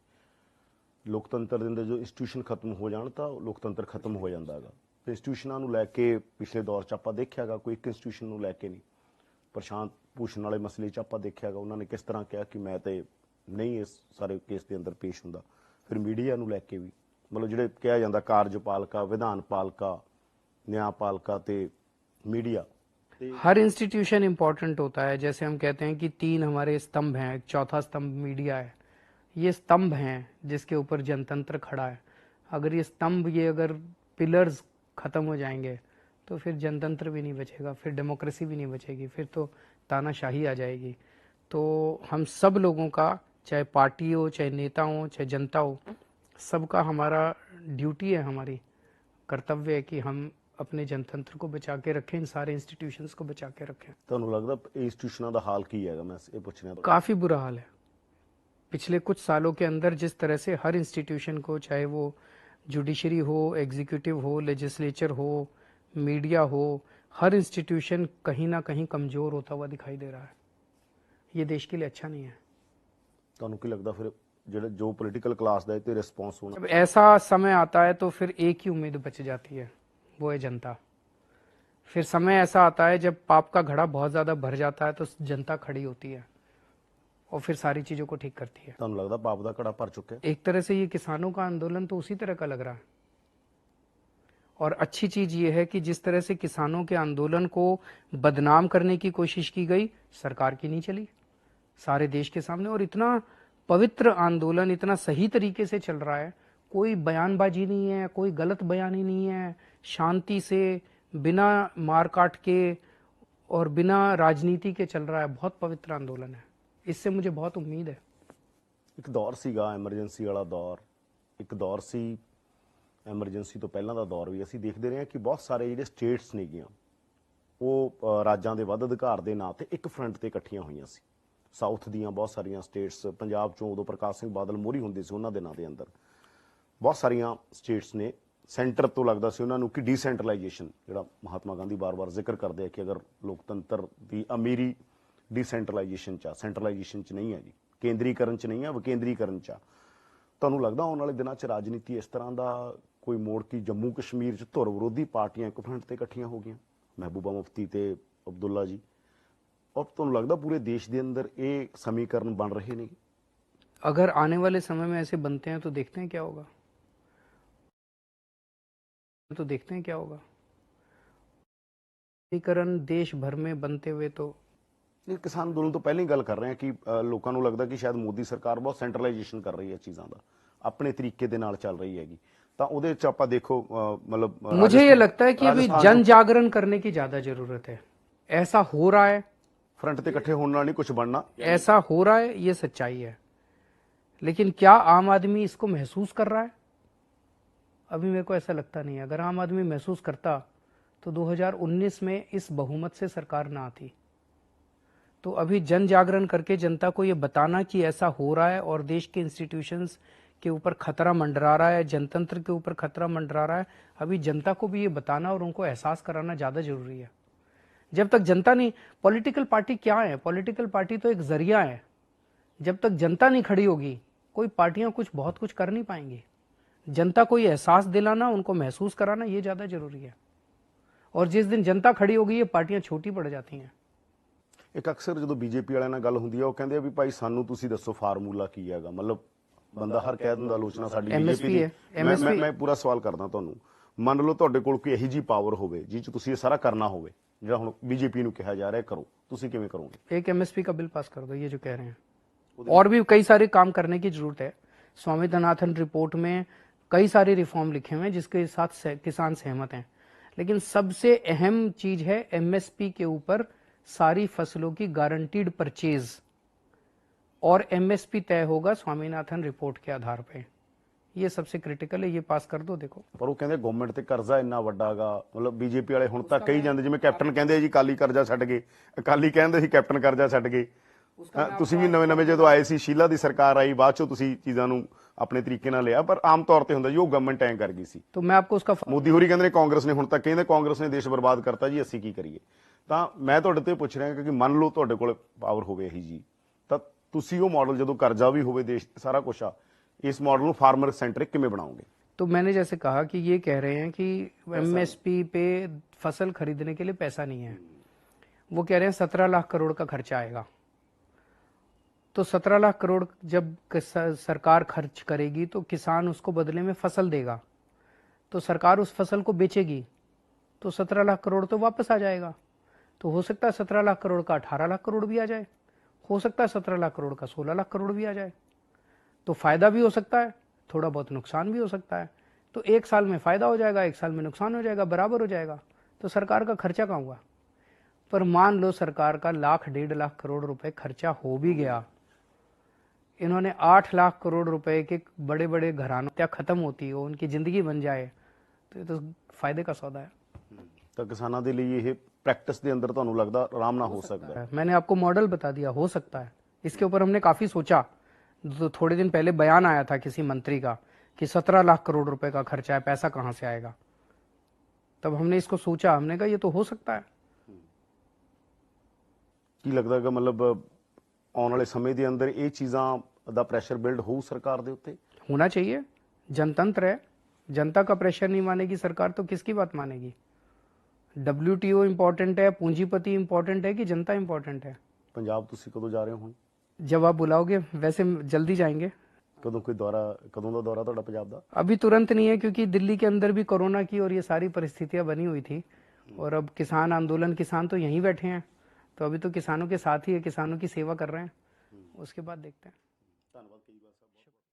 ਲੋਕਤੰਤਰ ਦੇ ਅੰਦਰ ਜੋ ਇੰਸਟੀਟਿਊਸ਼ਨ ਖਤਮ ਹੋ ਜਾਣ ਤਾਂ ਲੋਕਤੰਤਰ ਖਤਮ ਹੋ ਜਾਂਦਾ ਹੈਗਾ। ਤੇ ਇੰਸਟੀਟਿਊਸ਼ਨਾਂ ਨੂੰ ਲੈ ਕੇ ਪਿਛਲੇ ਦੌਰ 'ਚ ਆਪਾਂ ਦੇਖਿਆਗਾ ਕੋਈ ਇੱਕ ਇੰਸਟੀਟਿਊਸ਼ਨ ਨੂੰ ਲੈ ਕੇ ਨਹੀਂ। ਪ੍ਰਸ਼ਾਂਤ ਭੂਸ਼ਣ ਵਾਲੇ ਮਸਲੇ 'ਚ ਆਪਾਂ ਦੇਖਿਆਗਾ ਉਹਨਾਂ ਨੇ ਕਿਸ ਤਰ੍ਹਾਂ ਕਿਹਾ ਕਿ ਮੈਂ ਤੇ ਨਹੀਂ ਇਸ ਸਾਰੇ ਕੇਸ ਦੇ ਅੰਦਰ ਪੇਸ਼ ਹੁੰਦਾ। ਫਿਰ ਮੀਡੀਆ ਨੂੰ ਲੈ ਕੇ ਵੀ ਮਤਲਬ ਜਿਹੜੇ ਕਿਹਾ ਜਾਂਦਾ ਕਾਰਜਪਾਲਿਕਾ, ਵਿਧਾਨ ਪਾਲਿਕਾ, न्यायपालिका ते मीडिया। हर इंस्टीट्यूशन इंपॉर्टेंट होता है। जैसे हम कहते हैं कि तीन हमारे स्तंभ हैं, एक चौथा स्तंभ मीडिया है। ये स्तंभ हैं जिसके ऊपर जनतंत्र खड़ा है। अगर ये स्तंभ, ये अगर पिलर्स खत्म हो जाएंगे तो फिर जनतंत्र भी नहीं बचेगा, फिर डेमोक्रेसी भी नहीं बचेगी, फिर तो तानाशाही आ जाएगी। तो हम सब लोगों का, चाहे पार्टी हो, चाहे नेता हो, चाहे जनता हो, सबका हमारा ड्यूटी है, हमारी कर्तव्य है कि हम अपने जनतंत्र को बचा के रखें, इन सारे इंस्टीट्यूशंस को बचा के रखें। ਤੁਹਾਨੂੰ ਲੱਗਦਾ ਇਹ ਇੰਸਟੀਟਿਊਸ਼ਨਾਂ ਦਾ ਹਾਲ ਕੀ ਹੈਗਾ? ਮੈਂ ਇਹ ਪੁੱਛਣਾ ਤਾਂ काफी बुरा हाल है। पिछले कुछ सालों के अंदर जिस तरह से हर इंस्टीट्यूशन को, चाहे वो जुडिशरी हो, एग्जीक्यूटिव हो, लेजिस्लेचर हो, मीडिया हो, हर इंस्टीट्यूशन कहीं ना कहीं कमजोर होता हुआ दिखाई दे रहा है। ये देश के लिए अच्छा नहीं है। ਤੁਹਾਨੂੰ ਕੀ ਲੱਗਦਾ ਫਿਰ ਜਿਹੜਾ जो पॉलिटिकल क्लास ਦਾ ਇਹ ਤੇ ਰਿਸਪੌਂਸ ਹੋਣਾ? जब ऐसा समय आता है तो फिर एक ही उम्मीद बच जाती है, वो है जनता। फिर समय ऐसा आता है जब पाप का घड़ा बहुत ज्यादा भर जाता है तो जनता खड़ी होती है और फिर सारी चीजों को ठीक करती है। ਤੁਹਾਨੂੰ ਲੱਗਦਾ ਪਾਪ ਦਾ ਘੜਾ ਭਰ ਚੁੱਕਿਆ? एक तरह से ये किसानों का आंदोलन तो उसी तरह का लग रहा है। और अच्छी चीज ये है कि जिस तरह से किसानों के आंदोलन को बदनाम करने की कोशिश की गई, सरकार की नहीं चली, सारे देश के सामने। और इतना पवित्र आंदोलन इतना सही तरीके से चल रहा है, कोई बयानबाजी नहीं है, कोई गलत बयानी नहीं है, शांति से बिना मार काट के और बिना राजनीति के चल रहा है। बहुत पवित्र आंदोलन है, इससे मुझे बहुत उम्मीद है। ਇੱਕ ਦੌਰ ਸੀਗਾ ਐਮਰਜੈਂਸੀ ਵਾਲਾ ਦੌਰ, ਇੱਕ ਦੌਰ ਸੀ ਐਮਰਜੈਂਸੀ ਤੋਂ ਪਹਿਲਾਂ ਦਾ ਦੌਰ ਵੀ। ਅਸੀਂ ਦੇਖਦੇ ਰਹੇ ਹਾਂ ਕਿ ਬਹੁਤ ਸਾਰੇ ਜਿਹੜੇ ਸਟੇਟਸ ਨੇਗੀਆਂ ਉਹ ਰਾਜਾਂ ਦੇ ਵੱਧ ਅਧਿਕਾਰ ਦੇ ਨਾਂ ਤੇ ਇੱਕ ਫਰੰਟ ਤੇ ਇਕੱਠੀਆਂ ਹੋਈਆਂ ਸੀ। ਸਾਊਥ ਦੀਆਂ ਬਹੁਤ ਸਾਰੀਆਂ ਸਟੇਟਸ, ਪੰਜਾਬ ਚੋਂ ਉਦੋਂ ਪ੍ਰਕਾਸ਼ ਸਿੰਘ ਬਾਦਲ ਮੋਹਰੀ ਹੁੰਦੇ ਸੀ ਉਹਨਾਂ ਦੇ ਨਾਂ ਦੇ ਅੰਦਰ ਬਹੁਤ ਸਾਰੀਆਂ ਸਟੇਟਸ ਨੇ ਸੈਂਟਰ ਤੋਂ ਲੱਗਦਾ ਸੀ ਉਹਨਾਂ ਨੂੰ ਕਿ ਡੀਸੈਂਟਰਲਾਈਜੇਸ਼ਨ, ਜਿਹੜਾ ਮਹਾਤਮਾ ਗਾਂਧੀ ਬਾਰ-ਬਾਰ ਜ਼ਿਕਰ ਕਰਦੇ ਆ ਕਿ ਅਗਰ ਲੋਕਤੰਤਰ ਦੀ ਅਮੀਰੀ ਡੀਸੈਂਟਰਲਾਈਜੇਸ਼ਨ 'ਚ ਆ, ਸੈਂਟਰਲਾਈਜੇਸ਼ਨ 'ਚ ਨਹੀਂ ਹੈ ਜੀ, ਕੇਂਦਰੀਕਰਨ 'ਚ ਨਹੀਂ ਆ, ਵਿਕੇਂਦਰੀਕਰਨ 'ਚ ਆ। ਤੁਹਾਨੂੰ ਲੱਗਦਾ ਆਉਣ ਵਾਲੇ ਦਿਨਾਂ 'ਚ ਰਾਜਨੀਤੀ ਇਸ ਤਰ੍ਹਾਂ ਦਾ ਕੋਈ ਮੋੜ ਕਿ ਜੰਮੂ ਕਸ਼ਮੀਰ 'ਚ ਧੁਰ ਵਿਰੋਧੀ ਪਾਰਟੀਆਂ ਇੱਕ ਫਰੰਟ ਤੇ ਇਕੱਠੀਆਂ ਹੋ ਗਈਆਂ, ਮਹਿਬੂਬਾ ਮੁਫਤੀ ਤੇ ਅਬਦੁੱਲਾ ਜੀ, और ਤੁਹਾਨੂੰ ਲੱਗਦਾ ਪੂਰੇ ਦੇਸ਼ ਦੇ ਅੰਦਰ ਇਹ ਸਮੀਕਰਨ ਬਣ ਰਹੇ ਨੇ? अगर आने वाले समय में ऐसे बनते हैं तो देखते हैं क्या होगा, तो देखते हैं क्या होगा। समीकरण देश भर में बनते हुए तो ਇਹ ਕਿਸਾਨ ਅੰਦੋਲਨ ਤੋਂ ਪਹਿਲਾਂ ਹੀ ਗੱਲ ਕਰ ਰਹੇ ਹਾਂ ਕਿ ਲੋਕਾਂ ਨੂੰ ਲੱਗਦਾ ਕਿ ਸ਼ਾਇਦ ਮੋਦੀ ਸਰਕਾਰ ਬਹੁਤ ਸੈਂਟਰਲਾਈਜੇਸ਼ਨ ਕਰ ਰਹੀ ਹੈ ਚੀਜ਼ਾਂ ਦਾ। ਆਪਣੇ ਤਰੀਕੇ ਦੇ ਨਾਲ ਚੱਲ ਰਹੀ ਹੈਗੀ ਤਾਂ ਉਹਦੇ ਚ ਆਪਾਂ ਦੇਖੋ ਮਤਲਬ मुझे ये लगता है कि अभी राजस्थान जन जागरण करने की ज्यादा जरूरत है। ऐसा हो रहा है, ਫਰੰਟ ਤੇ ਇਕੱਠੇ ਹੋਣ ਨਾਲ ਨਹੀਂ ਕੁਝ ਬਣਨਾ। ऐसा हो रहा है, ये सच्चाई है। लेकिन क्या आम आदमी इसको महसूस कर रहा है? अभी मेरे को ऐसा लगता नहीं है। अगर आम आदमी महसूस करता तो 2019 में इस बहुमत से सरकार ना आती। तो अभी जन जागरण करके जनता को ये बताना कि ऐसा हो रहा है और देश के इंस्टीट्यूशंस के ऊपर खतरा मंडरा रहा है, जनतंत्र के ऊपर खतरा मंडरा रहा है, अभी जनता को भी ये बताना और उनको एहसास कराना ज्यादा जरूरी है। जब तक जनता नहीं, पॉलिटिकल पार्टी क्या है? पॉलिटिकल पार्टी तो एक जरिया है। जब तक जनता नहीं खड़ी होगी कोई पार्टियां बहुत कुछ कर नहीं पाएंगी। जनता को ये एहसास दिलाना, उनको महसूस कराना, ये ज्यादा जरूरी है। और जिस दिन जनता खड़ी होगी ये पार्टियां छोटी पड़ जाती हैं। ਇੱਕ ਅਕਸਰ ਜਦੋਂ ਬੀਜੇਪੀ ਵਾਲਿਆਂ ਨਾਲ ਗੱਲ ਹੁੰਦੀ ਹੈ ਉਹ ਕਹਿੰਦੇ ਆ ਵੀ ਭਾਈ ਸਾਨੂੰ ਤੁਸੀਂ ਦੱਸੋ ਫਾਰਮੂਲਾ ਕੀ ਹੈਗਾ, ਮਤਲਬ ਬੰਦਾ ਹਰ ਕਹਿ ਦਿੰਦਾ ਆਲੋਚਨਾ ਸਾਡੀ MSP ਬੀਜੇਪੀ ਹੈ, ਦੀ। MSP ਮੈਂ ਪੂਰਾ ਸਵਾਲ ਕਰਦਾ ਤੁਹਾਨੂੰ, ਮੰਨ ਲਓ ਤੁਹਾਡੇ ਕੋਲ ਕੋਈ ਇਹੋ ਜੀ ਪਾਵਰ ਹੋਵੇ ਜਿਹ ਚ ਤੁਸੀਂ ਇਹ ਸਾਰਾ ਕਰਨਾ ਹੋਵੇ ਜਿਹੜਾ ਹੁਣ ਬੀਜੇਪੀ ਨੂੰ ਕਿਹਾ ਜਾ ਰਿਹਾ ਕਰੋ, ਤੁਸੀਂ ਕਿਵੇਂ ਕਰੋਗੇ? एक MSP का बिल पास कर दो, ये जो कह रहे हैं। और भी कई सारे काम करने की जरूरत है। स्वामीनाथन रिपोर्ट में कई सारे रिफॉर्म लिखे हुए हैं जिसके साथ किसान सहमत हैं। लेकिन सबसे अहम चीज है MSP के ऊपर सारी फसलों की गारंटीड परचेज, और MSP तय होगा स्वामीनाथन रिपोर्ट के आधार पे। ये सबसे क्रिटिकल है, ये पास कर दो। देखो ਪਰ ਉਹ ਕਹਿੰਦੇ ਗਵਰਨਮੈਂਟ ਤੇ ਕਰਜ਼ਾ ਇੰਨਾ ਵੱਡਾ ਹੈਗਾ, ਮਤਲਬ ਬੀਜੇਪੀ ਵਾਲੇ ਹੁਣ ਤੱਕ ਕਹੀ ਜਾਂਦੇ ਜਿਵੇਂ ਕੈਪਟਨ ਕਹਿੰਦੇ ਜੀ ਅਕਾਲੀ ਕਰਜ਼ਾ ਛੱਡ ਗਏ, ਅਕਾਲੀ ਕਹਿੰਦੇ ਸੀ ਕੈਪਟਨ ਕਰਜ਼ਾ ਛੱਡ ਗਏ। ਤੁਸੀਂ ਵੀ ਨਵੇਂ ਜਦੋਂ ਆਏ ਸੀ, ਸ਼ੀਲਾ ਦੀ ਸਰਕਾਰ ਆਈ, ਬਾਅਦ ਚੋਂ ਤੁਸੀਂ ਚੀਜ਼ਾਂ ਨੂੰ ਆਪਣੇ ਤਰੀਕੇ ਨਾਲ ਲਿਆ, ਪਰ ਆਮ ਤੌਰ ਤੇ ਹੁੰਦਾ ਜੀ ਉਹ ਗਵਰਨਮੈਂਟ ਐਂ ਕਰ ਗਈ ਸੀ। तो मैं आपको उसका ਮੋਦੀ ਹੋਰੀ ਕਹਿੰਦੇ ਨੇ ਕਾਂਗਰਸ ਨੇ, ਹੁਣ ਤੱਕ ਕਹਿੰਦੇ ਕਾਂਗਰਸ ਨੇ ਦੇਸ਼ ਬਰਬਾਦ ਕਰਤਾ ਜੀ, ਅਸੀਂ ਕੀ ਕਰੀਏ। ਤਾਂ ਮੈਂ ਤੁਹਾਡੇ ਤੇ ਪੁੱਛ ਰਿਹਾ ਕਿ ਮੰਨ ਲਓ ਤੁਹਾਡੇ ਕੋਲ ਪਾਵਰ ਹੋਵੇ ਇਹੀ ਜੀ, ਤਾਂ ਤੁਸੀਂ ਉਹ ਮਾਡਲ ਜਦੋਂ ਕਰਜ਼ਾ ਵੀ ਹੋਵੇ ਦੇਸ਼ ਤੇ ਸਾਰਾ ਕੁਛ ਆ, ਇਸ ਮਾਡਲ ਨੂੰ ਫਾਰਮਰ ਸੈਂਟਰਿਕ ਕਿਵੇਂ ਬਣਾਓਗੇ? तो मैंने जैसे कहा कि ये कह रहे हैं कि MSP पे फसल खरीदने के लिए पैसा नहीं है। वो कह रहे हैं 17 लाख करोड़ का खर्चा आएगा। तो 17 लाख करोड़ जब सरकार खर्च करेगी तो किसान उसको बदले में फसल देगा, तो सरकार उस फसल को बेचेगी, तो 17 लाख करोड़ तो वापस आ जाएगा। तो हो सकता है 17 लाख करोड़ का 18 लाख करोड़ भी आ जाए, हो सकता है 17 लाख करोड़ का 16 लाख करोड़ भी आ जाए। तो फायदा भी हो सकता है, थोड़ा बहुत नुकसान भी हो सकता है। तो एक साल में फायदा हो जाएगा, एक साल में नुकसान हो जाएगा, बराबर हो जाएगा। तो सरकार का खर्चा कहाँ हुआ? पर मान लो सरकार का 1.5 लाख करोड़ रुपए खर्चा हो भी गया, इन्होंने 8 लाख करोड़ रुपए के बड़े बड़े घरानों क्या खत्म होती हो, उनकी जिंदगी बन जाए, तो ये तो फायदे का सौदा है। ਤਾਂ ਕਿਸਾਨਾਂ ਦੇ ਲਈ ਇਹ ਪ੍ਰੈਕਟਿਸ ਦੇ ਅੰਦਰ ਤੁਹਾਨੂੰ ਲੱਗਦਾ ਆਰਾਮ ਨਾਲ ਹੋ ਸਕਦਾ ਹੈ? मैंने आपको मॉडल बता दिया, हो सकता है। इसके ऊपर हमने काफी सोचा। तो थोड़े दिन पहले बयान आया था किसी मंत्री का कि 17 लाख करोड़ रुपए का खर्चा है, पैसा कहां से आएगा। तब हमने इसको सोचा, हमने कहा ये तो हो सकता है। ਕੀ ਲੱਗਦਾ ਕਿ ਮਤਲਬ ਆਉਣ ਵਾਲੇ ਸਮੇਂ ਦੇ ਅੰਦਰ ਇਹ ਚੀਜ਼ਾਂ ਦਾ ਪ੍ਰੈਸ਼ਰ ਬਿਲਡ ਹੋਊ ਸਰਕਾਰ ਦੇ ਉੱਤੇ? होना चाहिए, जनतंत्र है, जनता का प्रेशर नहीं मानेगी सरकार तो किसकी बात मानेगी? WTO इंपॉर्टेंट है, पूंजीपति इंपॉर्टेंट है कि जनता इंपॉर्टेंट है? ਪੰਜਾਬ ਤੁਸੀਂ ਕਦੋਂ ਜਾ ਰਹੇ ਹੋ? ਹੁਣ जब आप बुलाओगे, वैसे जल्दी जाएंगे। ਕਦੋਂ ਕੋਈ ਦੌਰਾ, ਕਦੋਂ ਦਾ ਦੌਰਾ ਤੁਹਾਡਾ ਪੰਜਾਬ ਦਾ? अभी तुरंत नहीं है क्योंकि दिल्ली के अंदर भी कोरोना की और ये सारी परिस्थितियां बनी हुई थी, और अब किसान आंदोलन, किसान तो यहीं बैठे हैं, तो अभी तो किसानों के साथ ही है, किसानों की सेवा कर रहे हैं। उसके बाद देखते हैं।